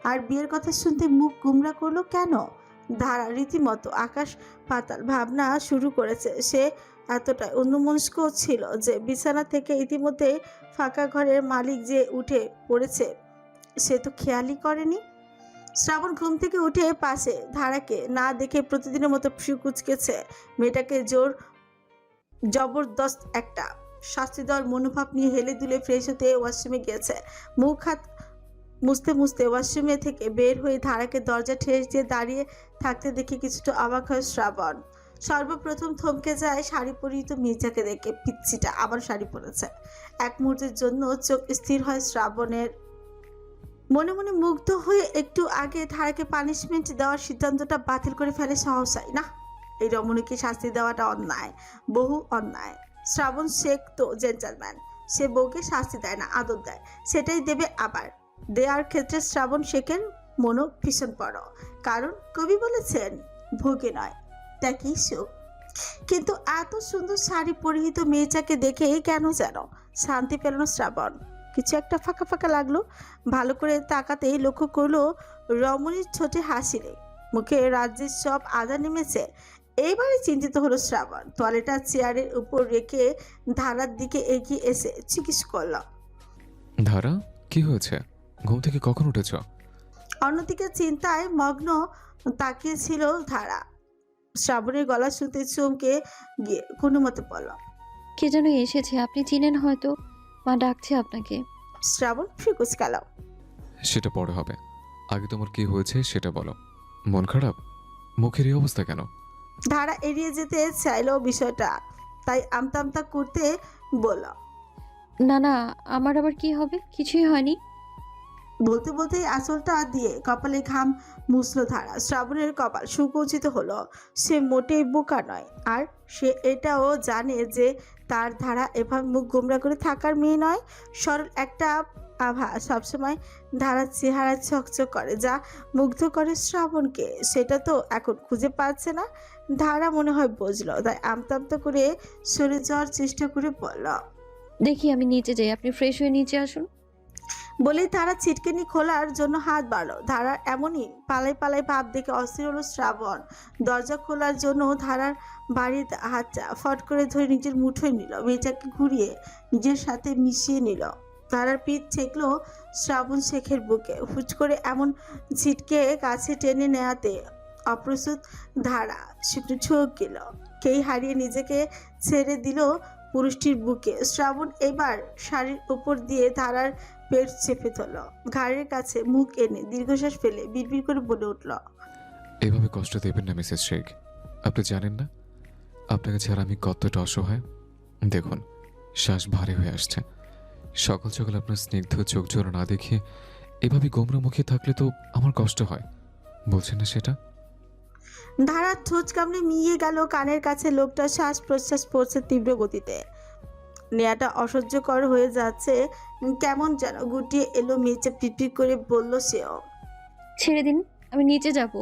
আর বিয়ের কথা শুনতে মুখ গুমরা করলো কেন? ধারা রীতিমতো আকাশ পাতাল ভাবনা শুরু করেছে। সে এতটাই অন্যমনস্ক ছিল যে বিছানা থেকে ইতিমধ্যে ফাঁকা ঘরের মালিক যে উঠে পড়েছে সে তো খেয়ালই করেনি। শ্রাবণ ঘুম থেকে উঠে পাশে ধারাকে না দেখে প্রতিদিনের মতো কুচকেছে। মেয়েটাকে জবরদস্ত একটা শাস্তি দেওয়ার মনোভাব নিয়ে হেলে দুলে ফ্রেশ হতে ওয়াশরুমে গিয়েছে। মুখ হাত মুছতে মুছতে ওয়াশরুমে থেকে বের হয়ে ধারাকে দরজা ঠেস দিয়ে দাঁড়িয়ে থাকতে দেখে কিছুটা অবাক হয় শ্রাবণ। সর্বপ্রথম থমকে যায় শাড়ি পরিহিত মির্জাকে দেখে। পিচ্ছিটা আবার শাড়ি পরেছে। এক মুহূর্তের জন্য চোখ স্থির হয় শ্রাবণের। মনে মনে মুগ্ধ হয়ে একটু আগে ধারাকে পানিশমেন্ট দেওয়ার সিদ্ধান্তটা বাতিল করে ফেলে সহসাই। না, এই রমণীকে শাস্তি দেওয়াটা অন্যায়, বহু অন্যায়। শ্রাবণ শেখ তো জেন্টলম্যান, সে বউকে শাস্তি দেয় না, আদর দেয়। সেটাই দেবে, আবার দেওয়ার ক্ষেত্রে শ্রাবণ শেখের মনো ভীষণ বড়। কারণ কবি বলেছেন, ভোগে নয় দেখি সুখ। কিন্তু এত সুন্দর শাড়ি পরিহিত মেয়েটাকে দেখে কেন যেন শান্তি পেল না শ্রাবণ। কিছু একটা ফাঁকা ফাঁকা লাগলো। ভালো করে তাকাতেই লক্ষ্য করলো রমণীর ছোটে হাসি নেই, মুখে রাজ্যের সব আদা নেমেছে। এইবারে চিন্তিত হলো শ্রাবণ। তোয়ালেটা চেয়ারের উপর রেখে ধারার দিকে এগিয়ে এসে জিজ্ঞেস করল। ধারা, কি হয়েছে? ঘুম থেকে কখন উঠেছ? অন্যদিকে চিন্তায় মগ্ন তাকিয়েছিল ধারা। শ্রাবণের গলা শুনতে চমকে গিয়ে কোনো মতে বলল। কে যেন এসেছে, আপনি চিনেন হয়তো, মা ডাকছে আপনাকে। শ্রাবণ ফ্রিকুচ গেল। সেটা পরে হবে, আগে তোমার কি হয়েছে সেটা বলো। মন খারাপ? মুখের এই অবস্থা কেন? ধারা এড়িয়ে যেতে চাইলো বিষয়টা, তাই আমতা আমতা করতে বলল। না না, আমার আবার কি হবে, কিছুই হয়নি। বলতে বলতে আঁচলটা দিয়ে কপালে ঘাম মুছল ধারা। শ্রাবণের কপাল সুকুচিত হলো। সে মোটেই বোকা নয়, আর সে এটাও জানে যে তার ধারা এভাবে মুখ গোমরা করে থাকার মেয়ে নয়। সরল একটা আভা সবসময় ধারার চেহারা চকচক করে, যা মুগ্ধ করে শ্রাবণকে। সেটা তো এখন খুঁজে পাচ্ছে না। ধারা মনে হয় বুঝলো, তাই আমতা আমতা করে সরে যাওয়ার চেষ্টা করে বলল। দেখি আমি নিচে যাই, আপনি ফ্রেশ হয়ে নিচে আসুন। বলেই তারা ছিটকেনি খোলার জন্য হাত বাড়লো। ধারার এমনই পালাই পালাই ভাব দেখে অস্থির হলো শ্রাবণ। দরজা খোলার জন্য ধারার বাড়ির হাতটা ফট করে ধরে নিজের মুঠোয় নিল, মেয়েটাকে ঘুরিয়ে নিজের সাথে মিশিয়ে নিল। ধারার পিঠ ঠেকলো শ্রাবণ শেখের বুকে। হুট করে এমন ছিটকে কাছে টেনে নেয়াতে অপ্রস্তুত ধারা শুকনো চোখ গেল। কেই হারিয়ে নিজেকে ছেড়ে দিল পুরুষটির বুকে। শ্রাবণ এবার শাড়ির উপর দিয়ে ধারার পেট চেপে ধরল, ঘাড়ের কাছে মুখ এনে দীর্ঘশ্বাস ফেলে বিড়বিড় করে বলে উঠল। এভাবে কষ্ট দেবেন না মিসেস শেখ, আপনি জানেন না আপনাকে ছাড়া আমি কতটা অসহায়। দেখুন, শ্বাস ভারী হয়ে আসছে। সকাল সকাল আপনার স্নিগ্ধ চোখ জোড়া না দেখে এভাবে গোমরা মুখে থাকলে তো আমার কষ্ট হয়, বলছেন না সেটা? ধারার ঠোঁট কামড়ে মিয়ে গেল কানের কাছে। লোকটা শ্বাস প্রশ্বাস পড়ছে তীব্র গতিতে। নেয়াটা অসহ্যকর হয়ে যাচ্ছে। কেমন যেন গুটিয়ে এলো মেচে পিটপিট করে বলল সেও। ছেড়ে দিন, আমি নিচে যাব।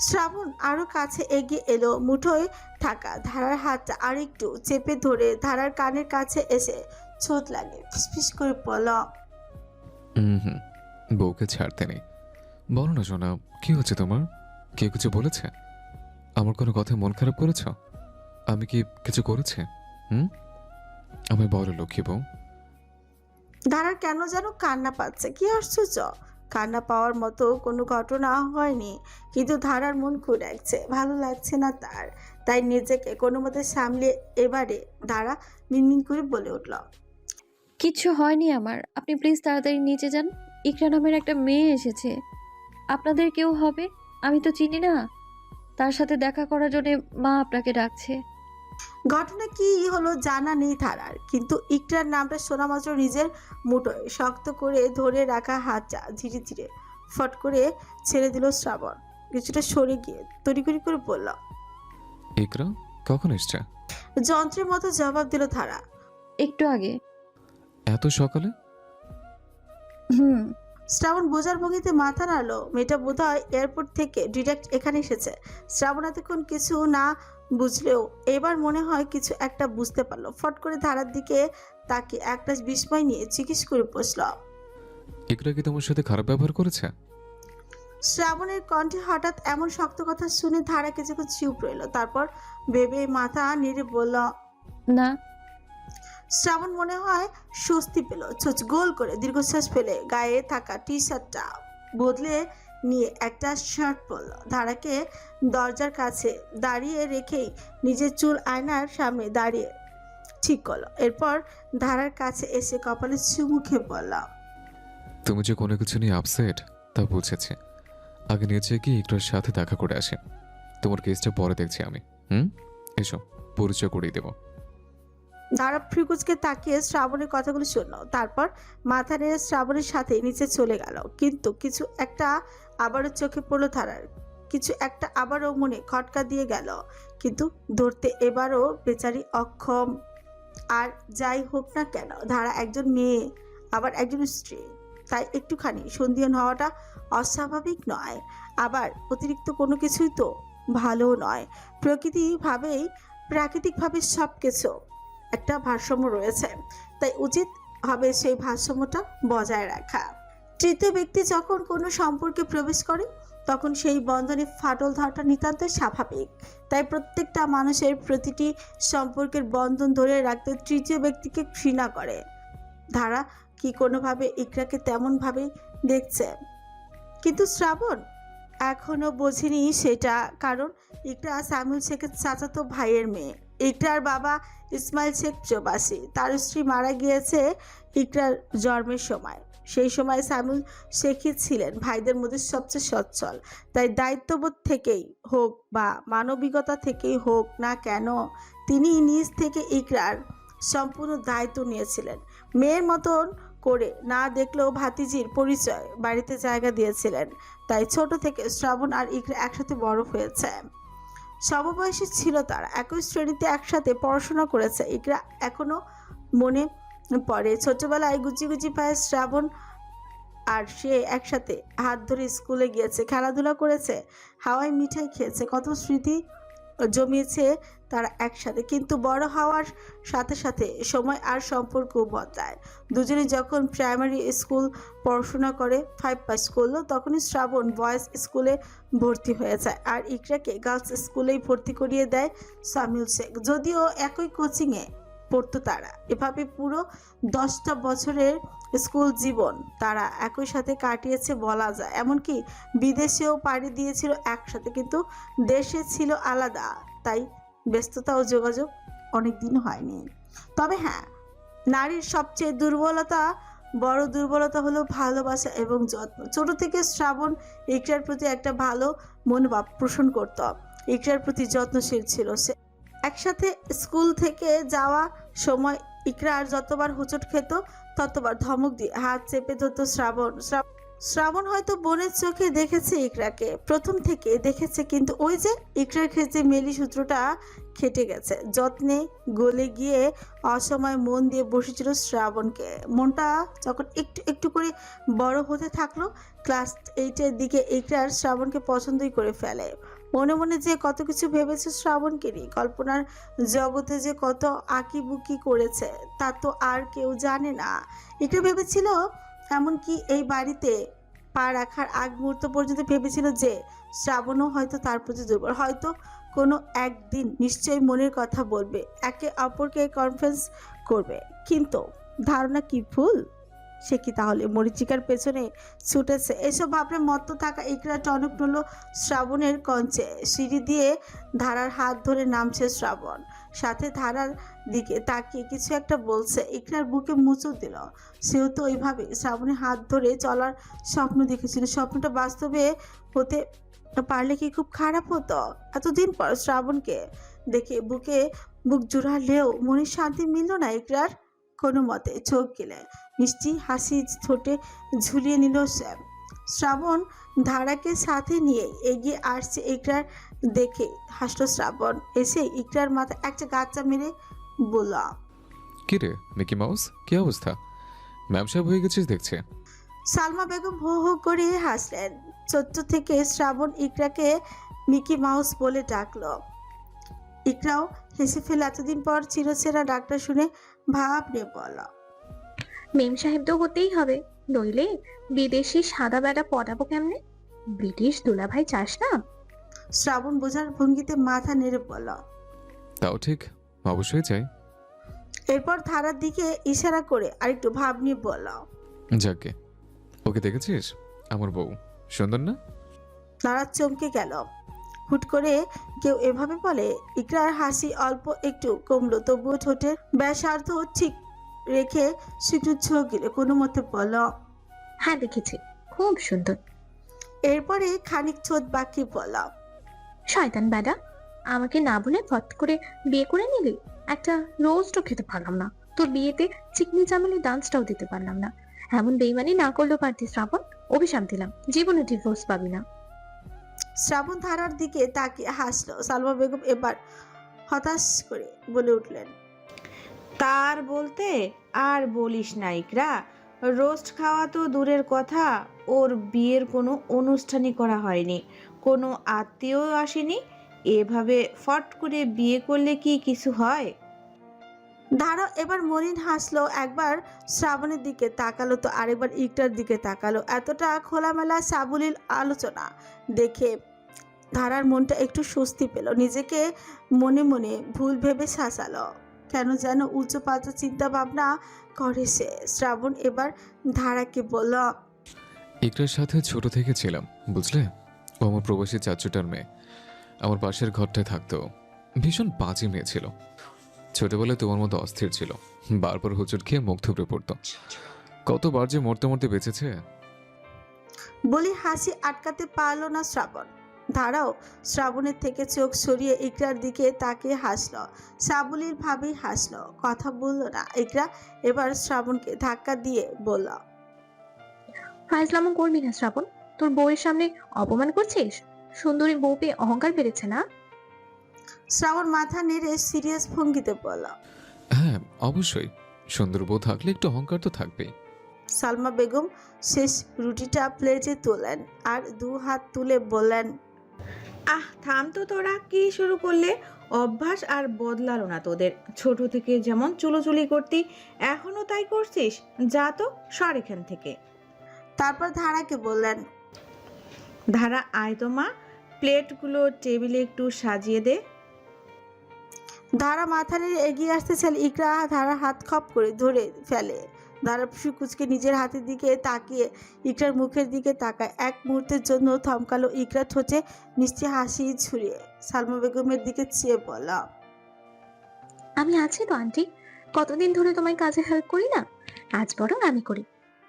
শ্রাবণ আরো কাছে এগিয়ে এলো, মুঠোয় থাকা ধারার হাতটা আরেকটু চেপে ধরে ধারার কানের কাছে এসে ছোট লাগে ফিসফিস করে বলল। হুম, বউকে ছাড়তে নেই। বলো না সোনা, কি হচ্ছে তোমার? কে কিছু বলেছে? আমার কোনো কথায় মন খারাপ করেছ? আমি কি কিছু করেছি? আমায় বলো লক্ষ্মী বউ। ধারার কেন যেন কান্না পাচ্ছে। কি আশ্চর্য, কান্না পাওয়ার মতো কোনো ঘটনা হয়নি, কিন্তু ধারার মন খুব লাগছে, ভালো লাগছে না তার। তাই নিজেকে কোনো মতে সামলে এবারে ধারা মিনমিন করে বলে উঠল। কিচ্ছু হয়নি আমার, আপনি প্লিজ তাড়াতাড়ি নিচে যান। ইকরা নামের একটা মেয়ে এসেছে, আপনাদের কেউ হবে, আমি তো চিনি না। তার সাথে দেখা করার জন্য মা আপনাকে ডাকছে। ঘটনা কি হলো জানা নেই ধারার, কিন্তু ইকরার নামটা শোনা মাত্র নিজের মুঠোয় শক্ত করে ধরে রাখা হাতটা ধীরে ধীরে ফট করে ছেড়ে দিল শ্রাবণ। কিছুটা সরে গিয়ে তড়িঘড়ি করে বলল। ইকরা কখন এসছে? যন্ত্রের মতো জবাব দিল ধারা। একটু আগে। এত সকালে? শ্রাবণ বোঝার ভঙ্গিতে মাথা নাড়লো। মেয়েটা বোধহয় এয়ারপোর্ট থেকে ডিরেক্ট এখানে এসেছে। শ্রাবণ এতক্ষণ কিছু না বুঝলেও এবার মনে হয় কিছু একটা বুঝতে পারলো। ফট করে ধারার দিকে তাকে একটা বিস্ময় নিয়ে জিজ্ঞেস করে বসল। ইকরা কি তোমার সাথে খারাপ ব্যবহার করেছে? শ্রাবণের কণ্ঠে হঠাৎ এমন শক্ত কথা শুনে ধারা কিছুক্ষণ চুপ রইল, তারপর ভেবে মাথা নেড়ে বলল, না। শ্রাবণ মনে হয় স্বস্তি পেল। চোখ গোল করে দীর্ঘশ্বাস ফেলে গায়ে থাকা টি শার্টটা বদলে নিয়ে একটা শার্ট পরল। ধারাকে দরজার কাছে দাঁড়িয়ে রেখেই নিজের চুল আয়নার সামনে দাঁড়িয়ে ঠিক করলো। এরপর ধারার কাছে এসে কপালে চুমুখে বলল। তুমি যে কোনো কিছু নিয়ে আপসেট তা বুঝেছি। আগে নিচে গিয়ে ইকরার সাথে দেখা করে আসি, তোমার কেসটা পরে দেখছি আমি। এসো, পরিচয় করিয়ে দেবো। ধারা ফ্রিকুজকে তাকিয়ে শ্রাবণের কথাগুলো শুনল, তারপর মাথা নেড়ে শ্রাবণের সাথে নিচে চলে গেল। কিন্তু কিছু একটা আবারও চোখে পড়লো ধারার, কিছু একটা আবারও মনে খটকা দিয়ে গেল, কিন্তু ধরতে এবারও বেচারি অক্ষম। আর যাই হোক না কেন, ধারা একজন মেয়ে, আবার একজন স্ত্রী, তাই একটুখানি সন্ধিহান হওয়াটা অস্বাভাবিক নয়। আবার অতিরিক্ত কোনো কিছুই তো ভালো নয়। প্রাকৃতিকভাবে সব কিছু একটা ভারসাম্য রয়েছে, তাই উচিত হবে সেই ভারসাম্যটা বজায় রাখা। তৃতীয় ব্যক্তি যখন কোনো সম্পর্কে প্রবেশ করে তখন সেই বন্ধনে ফাটল ধরাটা নিতান্তই স্বাভাবিক। তাই প্রত্যেকটা মানুষের প্রতিটি সম্পর্কের বন্ধন ধরে রাখতে তৃতীয় ব্যক্তিকে ঘৃণা করে। ধারা কি কোনোভাবে ইকরাকে তেমনভাবে দেখছে, কিন্তু শ্রাবণ এখনো বোঝেনি সেটা। কারণ ইকরা সামিউল শেখের চাচাতো ভাইয়ের মেয়ে। ইকরার বাবা ইসমাইল শেখ প্রবাসী, তার স্ত্রী মারা গিয়েছে ইকরার জন্মের সময়। সেই সময় সামিউল শেখই ছিলেন ভাইদের মধ্যে সবচেয়ে সচ্ছল। তাই দায়িত্ববোধ থেকেই হোক বা মানবিকতা থেকেই হোক না কেন, তিনি নিজ থেকে ইকরার সম্পূর্ণ দায়িত্ব নিয়েছিলেন। মেয়ের মতন করে না দেখলেও ভাতিজির পরিচয় বাড়িতে জায়গা দিয়েছিলেন। তাই ছোট থেকে শ্রাবণ আর ইকরা একসাথে বড় হয়েছে। সমবয়সী ছিল তারা, একই শ্রেণীতে একসাথে পড়াশোনা করেছে। ইকরা এখনো মনে পড়ে ছোটবেলায় গুচি গুচি পায়ে শ্রাবণ আর সে একসাথে হাত ধরে স্কুলে গিয়েছে, খেলাধুলা করেছে, হাওয়ায় মিঠাই খেয়েছে, কত স্মৃতি জমিয়েছে তারা একসাথে। কিন্তু বড় হওয়ার সাথে সাথে সময় আর সম্পর্ক বদলায়। দুজনে যখন প্রাইমারি স্কুল পড়াশোনা করে 5 পাস করলো, তখনই শ্রাবণ বয়েজ স্কুলে ভর্তি হয়ে যায় আর ইকরাকে গার্লস স্কুলেই ভর্তি করিয়ে দেয় সামিউল শেখ। যদিও একই কোচিংয়ে পড়তো তারা। এভাবে পুরো 10টা বছরের স্কুল জীবন তারা একই সাথে কাটিয়েছে বলা যায়। এমনকি বিদেশেও পাড়ি দিয়েছিল একসাথে, কিন্তু দেশে ছিল আলাদা। তাই ব্যস্ততা ও যোগাযোগ অনেকদিন হয়নি। তবে হ্যাঁ, নারীর সবচেয়ে বড় দুর্বলতা হলো ভালোবাসা এবং যত্ন। ছোট থেকে শ্রাবণ ইকরার প্রতি একটা ভালো মনোভাব পোষণ করত। ইকরার প্রতি যত্নশীল ছিল সে। একসাথে স্কুল থেকে যাওয়া সময় ইকরা আর যতবার হোঁচট খেত ততবার ধমক দিয়ে হাত চেপে ধরত শ্রাবণ। শ্রাবণ হয়তো বোনের চোখে দেখেছে ইকরাকে, প্রথম থেকে দেখেছে, কিন্তু ওই যে ইকরার ক্ষেত্রে মেলি সূত্রটা খেটে গেছে, যত্নে গলে গিয়ে অসময় মন দিয়ে বসেছিল শ্রাবণকে। মনটা যখন একটু একটু করে বড় হতে থাকলো, ক্লাস 8-এর দিকে ইকরার শ্রাবণকে পছন্দই করে ফেলে। মনে মনে যে কত কিছু ভেবেছে শ্রাবণকে নিয়ে, কল্পনার জগতে যে কত আঁকিবুকি করেছে তা তো আর কেউ জানে না। ইকরা ভেবেছিল, এমনকি এই বাড়িতে পা রাখার আগ মুহূর্ত পর্যন্ত ভেবেছিল যে শ্রাবণও হয়তো তার প্রতি দুর্বল, হয়তো কোনো একদিন নিশ্চয়ই মনের কথা বলবে, একে অপরকে কনফারেন্স করবে। কিন্তু ধারণা কি ভুল? সে কি তাহলে মরিচিকার পেছনে ছুটেছে? এসব ভাবনা মত্ত থাকা ইকরা টনক নড়ল শ্রাবণের কঞ্চে। সিঁড়ি দিয়ে ধারার হাত ধরে নামছে শ্রাবণ, সাথে ধারার দিকে তাকিয়ে কিছু একটা বলছে। ইকরার বুকে মুচড় দিল। সেও তো ওইভাবে শ্রাবণের হাত ধরে চলার স্বপ্ন দেখেছিল। স্বপ্নটা বাস্তবে হতে পারলে কি খুব খারাপ হতো? এতদিন পর শ্রাবণকে দেখে বুক জোড়ালেও মনের শান্তি মিলল না ইকরার। কোনো মতে চোখ গেলে মিষ্টি হাসি ঠোঁটে ঝুলিয়ে নিল সে। শ্রাবণ ধারাকে সাথে নিয়ে এগিয়ে আসছে ইকরার দেখে হাসল শ্রাবণ। এসে ইকরার মাথা একটা গাঁচা মেরে বলল, কি রে মিকি মাউস, কি অবস্থা? ম্যাম সাহেব হয়ে গেছিস দেখছে। সালমা বেগম হো হো করে হাসলেন। ছোট্ট থেকে শ্রাবণ ইকরাকে মিকি মাউস বলে ডাকলো। ইকরাও হেসে ফেলে এতদিন পর চিরচেনা ডাকটা শুনে ভাব নিয়ে বলল, মেম সাহেব তো হতেই হবে, নইলে বিদেশি সাদা বেড়া পটাবো কেমনে? ব্রিটিশ দুলাভাই চাস না? শ্রাবণ বোঝার ভঙ্গিতে মাথা নেড়ে বলল। তাও ঠিক, অবশ্যই চাই। এরপর ধারার দিকে ইশারা করে আরেকটু ভাব নিয়ে বলল, যাকে ওকে দেখেছিস? আমার বউ সুন্দর না? ধারা চমকে গেল। হুট করে কেউ এভাবে বলে? ইকরার হাসি অল্প একটু কমলো, তবুও ঠোঁটের ব্যাসার্ধ ঠিক রেখে শুকনো চোখ গেলে কোনো মতে বলল, হ্যাঁ দেখেছি, খুব সুন্দর। এরপরে খানিক ছোট বাকি বলল, শয়তান বেডা, আমাকে না বলে ফট করে বিয়ে করে নিলি। একটা রোস্টও খেতে পারলাম না, তোর বিয়েতে চিকনি চামেলি ডান্সটাও দিতে পারলাম না। এমন বেইমানি না করলেও পারতি শ্রাবণ, অভিশাপ দিলাম, জীবনে ডিভোর্স পাবি না। শ্রাবণ ধারার দিকে তাকিয়ে হাসলো। সালমা বেগম এবার হতাশ করে বলে উঠলেন, তার বলতে আর বলিস না ইকরা, রোস্ট খাওয়া তো দূরের কথা, ওর বিয়ের কোনো অনুষ্ঠানই করা হয়নি, কোনো আত্মীয় আসেনি। এভাবে ফট করে বিয়ে করলে কি কিছু হয়? ধারা এবার মলিন হাসলো, একবার শ্রাবণের দিকে তাকালো তো আরেকবার ইকটার দিকে তাকালো। এতটা খোলামেলা সাবলীল আলোচনা দেখে ধারার মনটা একটু স্বস্তি পেল। নিজেকে মনে মনে ভুল ভেবে শাসালো, কেন যেন উঁচু পাতা চিন্তা ভাবনা করে সে। শ্রাবণ এবার ধারাকে বলল, ইকরার সাথে ছোট থেকে ছিলাম, বুঝলে? ও আমার প্রবাসী চাচুটার মেয়ে, আমার পাশের ঘরটায় থাকতো। ভীষণ বাজে মেয়ে ছিল, ছোটবেলায় তোমার মতো অস্থির ছিল, বারবার হোঁচট খেয়ে মুখ থুবড়ে পড়তো। কতবার যে মরতে মরতে বেঁচেছে। বলি হাসি আটকাতে পারল না শ্রাবণ। ধারাও শ্রাবণের থেকে চোখ সরিয়ে ইকরার দিকে তাকিয়ে হাসলো, সাবলীল ভাবেই হাসলো, কথা বলল না। ইকরা এবার শ্রাবণকে ধাক্কা দিয়ে বলল, ফাইজলামো করবি না শ্রাবণ, তোর বউয়ের সামনে অপমান করছিস। সুন্দরী বউ পেয়ে অহংকার বেড়েছে না? শ্রাবণ মাথা নেড়ে সিরিয়াস ভঙ্গিতে বলল। হ্যাঁ অবশ্যই, সুন্দর বউ থাকলে একটু অহংকার তো থাকবেই। সালমা বেগম শেষ রুটিটা প্লেটে তোলেন আর দু হাত তুলে বললেন, থাম তো তোরা, কি শুরু করলে? অভ্যাস আর বদলালো না তোদের। ছোট থেকে যেমন চুলোচুলি করতি, এখনো তাই করছিস? যা তো, সর এখান থেকে। তারপর ধারাকে বললেন, ধারা, আয় তো মা, প্লেটগুলো টেবিলে একটু সাজিয়ে দে। ধারা মাথা নেড়ে এগিয়ে আসতে চাইলে ইকরা ধারার হাত খপ করে ধরে ফেলে। ধারা ফুসকুচকে নিজের হাতের দিকে তাকিয়ে ইকরার মুখের দিকে তাকায়। এক মুহূর্তের জন্য থমকালো ইকরা, ঠোঁটে মিষ্টি হাসি ছুড়িয়ে সালমা বেগমের দিকে চেয়ে বলল, আমি আছি তো আন্টি, কতদিন ধরে তোমায় কাজে হেল্প করি না? আজ বরং আমি করি।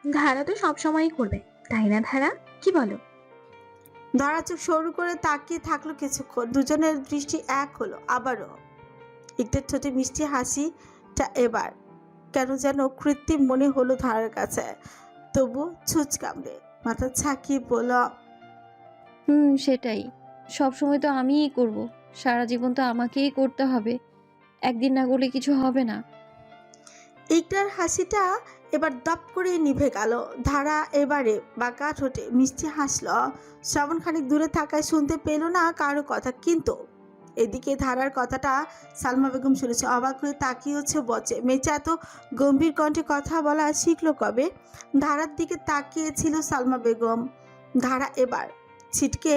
ধারা তো সবসময়ই করবে, তাই না ধারা? কি বলো? ধারা চোখ সরু করে তাকিয়ে থাকলো কিছুক্ষণ। দুজনের দৃষ্টি এক হলো আবারও। ইকটার ঠোঁটে মিষ্টি হাসিটা এবার কেন যেন কৃত্রিম মনে হলো ধারার কাছে। তবু ছুঁচ কামড়ে মাথা ছাকিয়ে বলল, সেটাই, সব সময় তো আমিই করব, সারা জীবন তো আমাকেই করতে হবে, একদিন না করলে কিছু হবে না। ইকটার হাসিটা এবার দপ করে নিভে গেল। ধারা এবারে বাঁকা ঠোঁটে মিষ্টি হাসল। শ্রাবণ খানিক দূরে থাকায় শুনতে পেল না কারো কথা, কিন্তু এদিকে ধারার কথাটা সালমা বেগম শুনেছে। অবাক হয়ে তাকিয়ে হচ্ছে বচে, মেয়েটা এত গম্ভীর কণ্ঠে কথা বলা শিখলো কবে? ধারার দিকে তাকিয়েছিল সালমা বেগম। ধারা এবার ছিটকে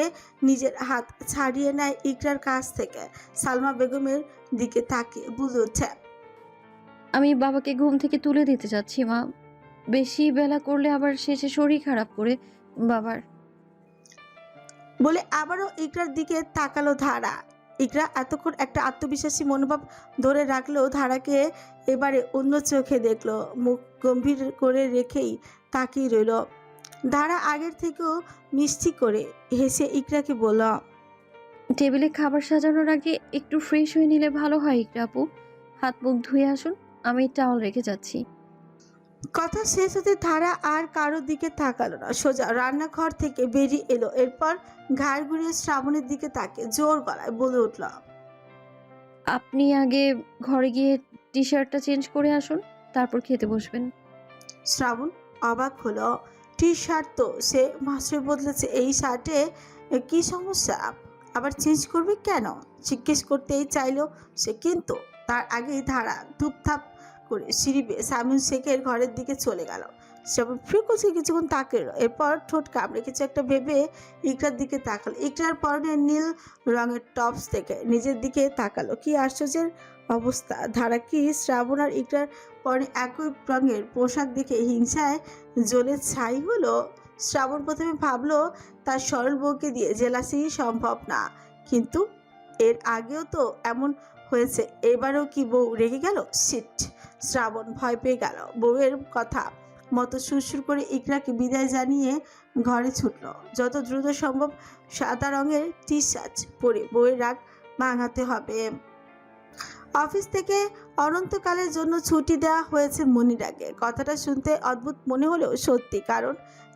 নিজের হাত ছাড়িয়ে নেয় ইকরার কাছ থেকে। সালমা বেগমের দিকে তাকিয়ে বলে ওঠে, আমি বাবাকে ঘুম থেকে তুলে দিতে চাচ্ছি মা, বেশি বেলা করলে আবার শেষে শরীর খারাপ করে বাবার। বলে আবারও ইকরার দিকে তাকালো ধারা। ইকরা এতক্ষণ একটা আত্মবিশ্বাসী মনোভাব ধরে রাখলেও ধারাকে এবারে অন্য চোখে দেখলো, মুখ গম্ভীর করে রেখেই তাকিয়ে রইল। ধারা আগের থেকেও মিষ্টি করে হেসে ইকরাকে বলল, টেবিলে খাবার সাজানোর আগে একটু ফ্রেশ হয়ে নিলে ভালো হয় ইকরা আপু, হাত মুখ ধুয়ে আসুন, আমি টাওয়াল রেখে যাচ্ছি। কথা শেষ হতে ধারা আর কারোর দিকে তাকালো না, সোজা রান্নাঘর থেকে বেরিয়ে এলো। এরপর ঘাড় ঘুরিয়ে শ্রাবণের দিকে তাকে জোর গলায় বলে উঠল, আপনি আগে ঘরে গিয়ে টি শার্টটা চেঞ্জ করে আসুন, তারপর খেতে বসবেন। শ্রাবণ অবাক হলো। টি শার্ট তো সে মাসে বদলেছে, এই শার্টে কি সমস্যা? আবার চেঞ্জ করবে কেন? জিজ্ঞেস করতেই চাইলো সে, কিন্তু তার আগেই ধারা ধূপধাপ করে সিঁড়ি বেয়ে সামিউল শেখের ঘরের দিকে চলে গেল। শ্রাবণ ফ্রিকুচি কিছুক্ষণ তাকে রইল। এরপর ঠোঁট কামড়ে কিছু একটা ভেবে ইকরার দিকে তাকালো। ইকরার পরনে নীল রঙের টপস থেকে নিজের দিকে তাকালো। কি আশ্চর্যের অবস্থা! ধারা কি শ্রাবণ আর ইকরার পরনে একই রঙের পোশাক দেখে হিংসায় জ্বলে ছাই হলো? শ্রাবণ প্রথমে ভাবলো তার সরল বউকে দিয়ে জেলাসি সম্ভব না, কিন্তু এর আগেও তো এমন হয়েছে, এবারেও কি বউ রেগে গেল? শিট! শ্রাবণ ভয় পেয়ে গেল। বউয়ের কথা মতো সুরসুর করে ইকরাকে বিদায় জানিয়ে ঘরে ছুটল। যত দ্রুত সম্ভব সাদা রঙের টি শার্ট পরে বউয়ের রাগ ভাঙাতে হবে। অফিস থেকে অনন্তকালের জন্য ছুটি দেওয়া হয়েছে মনিরাকে। কথাটা শুনতে অদ্ভুত মনে হলেও সত্যি, কারণ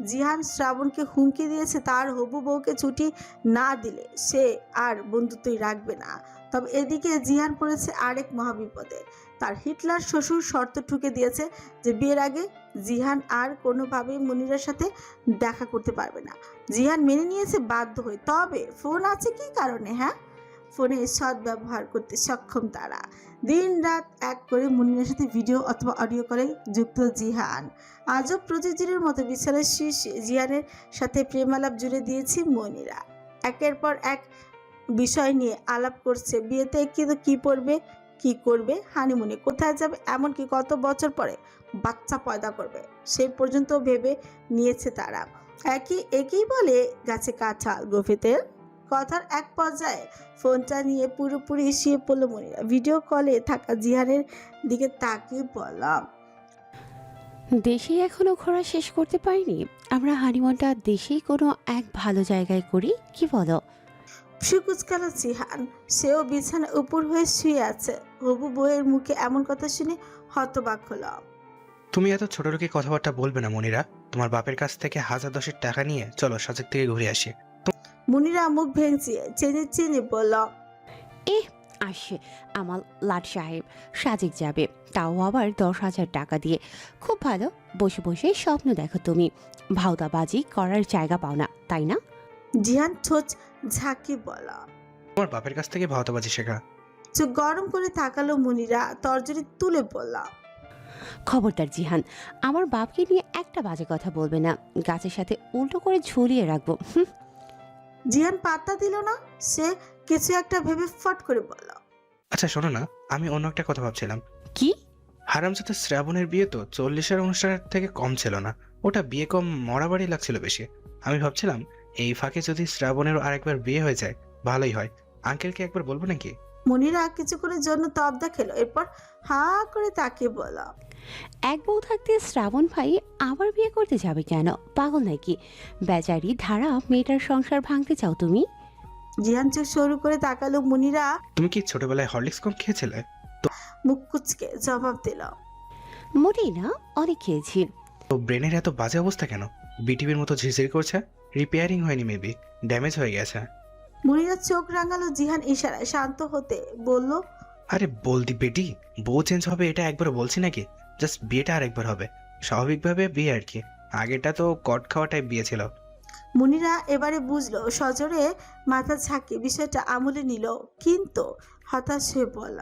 জিহান শ্রাবণকে হুমকি দিয়েছে তার হবু বউকে ছুটি না দিলে সে আর বন্ধুত্বই রাখবে না। তবে এদিকে জিহান পড়েছে আরেক মহাবিপদে। তার হিটলার শ্বশুর শর্ত ঠুকে দিয়েছে যে বিয়ের আগে জিহান আর কোনোভাবেই মনিরার সাথে দেখা করতে পারবে না। জিহান মেনে নিয়েছে বাধ্য হয়ে। তবে ফোন আছে কি কারণে? হ্যাঁ, ফোনে সৎ ব্যবহার করতে সক্ষম তারা। দিন রাত এক করে মুনিরার সাথে ভিডিও অথবা অডিও কলে যুক্ত জিহান। আজব প্রতিদিনের মতো বিছানার শীর্ষে জিহানের সাথে প্রেমালাপ জুড়ে দিয়েছে মনিরা। একের পর এক বিষয় নিয়ে আলাপ করছে। বিয়েতে কিন্তু কি পড়বে, কি করবে, হানিমুনে কোথায় যাবে, এমনকি কত বছর পরে বাচ্চা পয়দা করবে সেই পর্যন্ত ভেবে নিয়েছে তারা। একই বলে গাছে কাঁঠাল গোফে তেল। কথার এক পর্যায়ে ফোনটা নিয়ে পুরোপুরি শুয়ে পড়ল মনিরা। ভিডিও কলে থাকা জিহানের দিকে তাকিয়ে বললাম, দেশে এখনো ঘোরা শেষ করতে পারিনি। আমরা হানিমুনটা দেশেই কোনো এক ভালো জায়গায় করি, কি বলো? সুকুচকাল জিহান। সেও বিছানায় উপর হয়ে শুয়ে আছে। হবু বউয়ের মুখে এমন কথা শুনে হতবাক হলো। তুমি এত ছোট লোকে কথাবার্তা বলবে না মনিরা। তোমার বাপের কাছ থেকে 1010 টাকা নিয়ে চলো সাজেক থেকে ঘুরে আসি। মনিরা মুখ ভেঙচিয়ে চেনে চেনে বলল, আসে আমার লাট সাহেব সাজেক যাবে, তাও আবার 10,000 টাকা দিয়ে। খুব ভালো, বসে বসে স্বপ্ন দেখো তুমি। ভাওতাবাজি করার জায়গা পাও না, তাই না? জিহান ঠোঁট ঝাঁকি বলল। তোমার বাপের কাছ থেকে ভাওতাবাজি শেখা। চোখ গরম করে তাকালো মনিরা, তরজরি তুলে বলল, খবরদার জিহান, আমার বাপকে নিয়ে একটা বাজে কথা বলবে না। গাছের সাথে উল্টো করে ঝুলিয়ে রাখবো। জিহান পাত্তা দিল না। সে কিছু একটা ভেবে ফট করে বলল, আচ্ছা শোনো না, আমি অন্য একটা কথা ভাবছিলাম। কি? হারামজাদা শ্রাবণের বিয়ে তো 40-এর অনুষ্ঠানের থেকে কম ছিল না। ওটা বিয়ে কম মরা বাড়ি লাগছিল বেশি। আমি ভাবছিলাম এই ফাঁকে যদি শ্রাবণেরও আরেকবার বিয়ে হয়ে যায় ভালোই হয়। আঙ্কেলকে একবার বলবো নাকি? মনিরা কিছুক্ষণের জন্য তবদা খেলো, এরপর হা করে তাকিয়ে বলল, এক বউ থাকতে শ্রাবণ ভাই আবার বিয়ে করতে যাবে কেন? পাগল নাকি? বেচারি ধারা মেয়েটার সংসার ভাঙতে চাও তুমি? জিহান চোখ সরু করে তাকালো। মনিরা তুমি কি ছোটবেলায় হরলিক্স কম খেয়েছিলে? মুখ কুচকে জবাব দিল, মোটেই না, অনেক খেয়েছি। তো ব্রেনের এত বাজে অবস্থা কেন? বিটিভির মতো ঝিরঝির করছে। রিপেয়ারিং হয়নি, মেবি ড্যামেজ হয়ে গেছে। মনিরা চোখ রাঙালো। জিহান ইশারায় শান্ত হতে বলল, আরে বলদি বেটি, বউ চেঞ্জ হবে এটা একবার বলছি নাকি? জাস্ট বিয়েটা আরেকবার হবে, স্বাভাবিকভাবে বিয়ে আর কি। আগেটা তো কট খাওয়া টাইপ বিয়ে ছিল। মনিরা এবারে বুঝলো, সজোরে মাথা ঝাঁকিয়ে বিষয়টা আমলে নিল, কিন্তু হতাশ হয়ে বলল,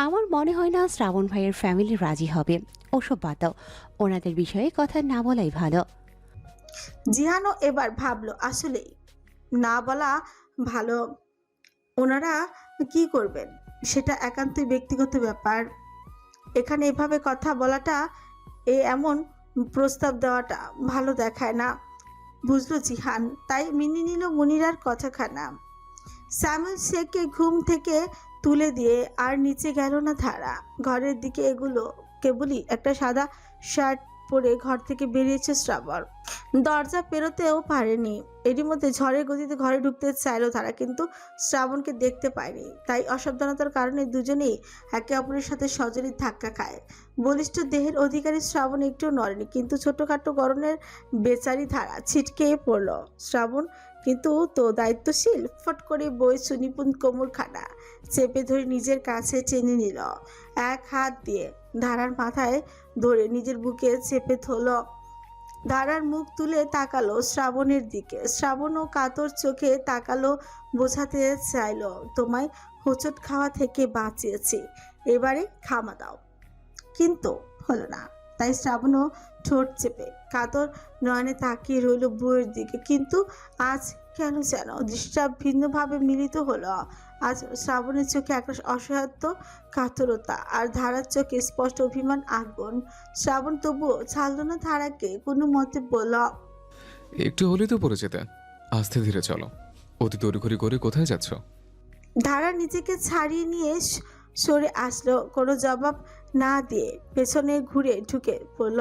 আমার মনে হয় না শ্রাবণ ভাইয়ের ফ্যামিলি রাজি হবে। ওসব বাদ দাও, ওনাদের বিষয়ে কথা না বলাই ভালো। জিহানও এবার ভাবলো, আসলেই না বলা ভালো। ওনারা কি করবেন সেটা একান্তই ব্যক্তিগত ব্যাপার। এখানে এভাবে কথা বলাটা, এমন প্রস্তাব দেওয়াটা ভালো দেখায় না, বুঝলো জিহান। তাই মেনে নিল মনিরার কথাখানা। স্যামুয়েল শেখকে ঘুম থেকে তুলে দিয়ে আর নিচে গেল না ধারা। ঘরের দিকে এগুলো কেবলই একটা সাদা শার্ট পরে ঘর থেকে বেরিয়েছে শ্রাবণ। দরজা পেরোতেও পারেনি। এরই মধ্যে ঝড়ের গতিতে ঘরে ঢুকতে চাইলো তারা, কিন্তু শ্রাবণকে দেখতে পায়নি। তাই অসাবধানতার কারণে দুজনেই একে অপরের সাথে সজোরে ধাক্কা খায়। বলিষ্ঠ দেহের অধিকারী শ্রাবণ একটু নড়েনি, কিন্তু ছোটখাটো গরনের বেচারি ধারা ছিটকে পড়ল। শ্রাবণ কিন্তু তো দায়িত্বশীল, ফট করে বই সুনিপুণ কোমরখানা চেপে ধরে নিজের কাছে টেনে নিল। এক হাত দিয়ে ধারার মাথায় ধরে নিজের বুকে চেপে ধরল। ধারার মুখ তুলে তাকালো শ্রাবণের দিকে। শ্রাবণও কাতর চোখে তাকালো, বোঝাতে চাইলো, তোমায় হোঁচট খাওয়া থেকে বাঁচিয়েছি, এবারে ক্ষমা দাও। কিন্তু হলো না। তাই শ্রাবণও ঠোঁট চেপে কাতর নয়নে তাকিয়ে রইল বউয়ের দিকে। কিন্তু আজ কেন যেন দৃষ্টিটা ভিন্নভাবে মিলিত হলো। আজ শ্রাবণের চোখে একটা অসহায়ত্ব, কাতরতা, আর ধারার চোখে স্পষ্ট অভিমান, আগুন। শ্রাবণ তবুও ছাড়ল না ধারাকে, কোনো মতে বলল, একটু হলেই তো পড়ে যেতে। আস্তে ধীরে চলো। অতি তড়িঘড়ি করে কোথায় যাচ্ছ? ধারা নিজেকে ছাড়িয়ে নিয়ে সরে আসলো, কোনো জবাব না দিয়ে পেছনে ঘুরে ঢুকে পড়ল।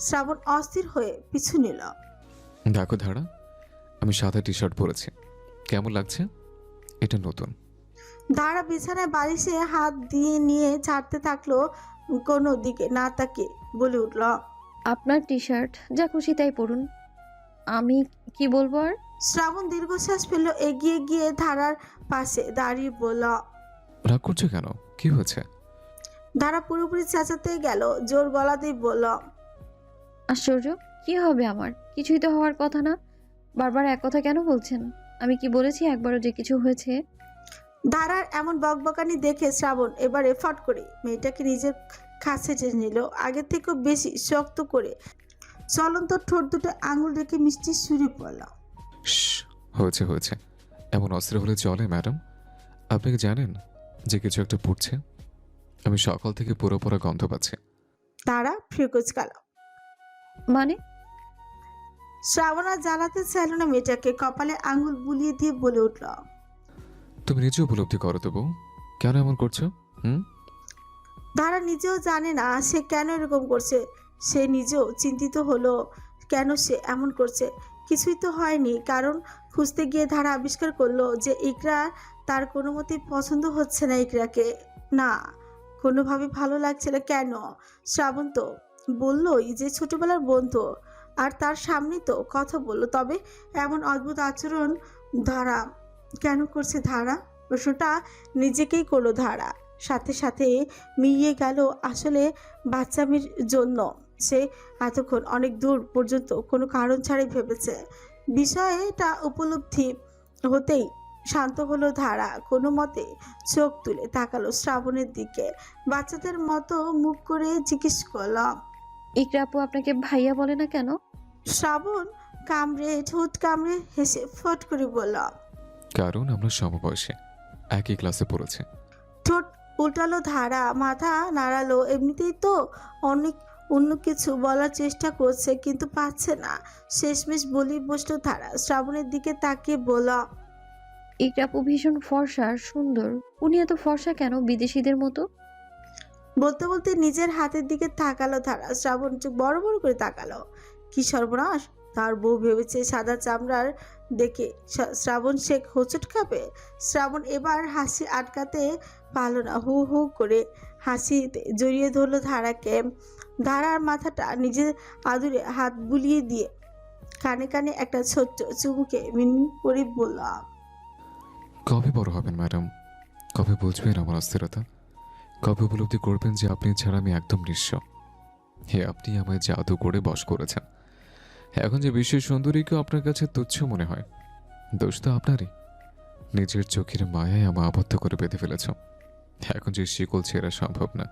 শ্রাবণ অস্থির হয়ে পিছু নিল। দেখো ধারা, আমি সাদা টি শার্ট পরেছি, কেমন লাগছে? এটা নতুন। ধারা বিছানায় বালিশে হাত দিয়ে নিয়ে ছাড়তে থাকলো, কোনো দিকে না তাকিয়ে বলে উঠল, আপনার টি শার্ট, যা খুশি তাই পরুন, আমি কি বলবো আর? শ্রাবণ দীর্ঘশ্বাস ফেললো, এগিয়ে গিয়ে ধারার পাশে দাঁড়িয়ে বলল, রাগ করছো কেন? কি হয়েছে? ধারা পুরোপুরি চেঁচাতে গেল, জোর গলাতেই বলল, আশ্চর্য, কি হবে আমার? কিছুই তো হওয়ার কথা না। বারবার এক কথা কেন বলছেন? আমি কি বলেছি একবারও যে কিছু হয়েছে? ধারার এমন বকবকানি দেখে শ্রাবণ এবারে ফট করে মেয়েটাকে নিজের কাছে টেনে নিল, আগের থেকেও বেশি শক্ত করে চলন্ত ঠোঁট দুটো আঙুল রেখে মিষ্টি সুরে পড়ল। শ্শ্, হয়েছে হয়েছে, এমন অস্ত্র হলে চলে ম্যাডাম? আপনি কি জানেন যে কিছু একটা পুড়ছে? আমি সকাল থেকে পুরো পুরো গন্ধ পাচ্ছি। তারা ফ্রিকুচকাল। মানে? শ্রাবণ আর জ্বালাতে চাইল না মেয়েটাকে, কপালে আঙুল বুলিয়ে দিয়ে বলে উঠল, তুমি নিজে উপলব্ধি করো তো বউ, কেন এমন করছো? ধারা নিজেও জানে না সে কেন এরকম করছে। সে নিজেও চিন্তিত হলো কেন সে এমন করছে। কিছুই তো হয়নি, কারণ খুঁজতে গিয়ে ধারা আবিষ্কার করলো যে ইকরা তার কোনো মতেই পছন্দ হচ্ছে না। ইকরাকে না কোনোভাবে ভালো লাগছে না। কেন? শ্রাবণ তো বললোই যে ছোটবেলার বন্ধু, আর তার সামনে তো কথা বললো, তবে এমন অদ্ভুত আচরণ ধারা কেন করছে? ধারা প্রশ্নটা নিজেকেই করলো ধারা, সাথে সাথে মিলিয়ে গেল আসলে বাচ্চামির জন্য সে এতক্ষণ অনেক দূর পর্যন্ত কোনো কারণ ছাড়াই ভেবেছে। বিষয়টা উপলব্ধি হতেই শান্ত হলো ধারা, কোনো মতে চোখ তুলে তাকালো শ্রাবণের দিকে, বাচ্চাদের মতো মুখ করে জিজ্ঞেস করলাম, ইকরা আপু আপনাকে ভাইয়া বলে না কেন? শ্রাবণ কামড়ে ঠোঁট কামড়ে হেসে ফট করে বলল, কারণ আমরা সমবয়সী, একই ক্লাসে পড়েছি। ঠোঁট উল্টালো ধারা, মাথা নাড়ালো। এমনিতেই তো অনেক অন্য কিছু বলার চেষ্টা করছে কিন্তু পাচ্ছে না, শেষমেশ বলি বসলো ধারা। শ্রাবণের দিকে তাকিয়ে বলল, ইকরা আপু ভীষণ ফর্সা আর সুন্দর। উনি এত ফর্সা কেন বিদেশিদের মতো? বলতে বলতে নিজের হাতের দিকে তাকালো ধারা। শ্রাবণ চোখ বড় বড় করে তাকালো। কি সর্বনাশ! তার বউ ভেবেছে সাদা চামড়ার দেখে শ্রাবণ শেখ হোঁচট খাবে। শ্রাবণ এবার হাসি আটকাতে পারল না, হু হু করে হাসিতে জড়িয়ে ধরলো ধারাকে। ধারার মাথাটা নিজের আদুরে হাত বুলিয়ে দিয়ে কানে কানে একটা ছোট্ট চুমুকে মিনমিন করে বললাম, কবে বড় হবেন ম্যাডাম? কবে বুঝবেন আমার অস্থিরতা? কবে উপলব্ধি করবেন যে আপনি ছাড়া আমি একদম নিঃস্ব? হে, আপনি আমায় জাদু করে বশ করেছেন। এখন যে বিশ্বের সৌন্দর্যকেও আপনার কাছে তুচ্ছ মনে হয়, দোষ তো আপনারই। নিজের চোখের মায়ায় আমায় আবদ্ধ করে বেঁধে ফেলেছ। এখন যে শিকল ছেঁড়া সম্ভব না।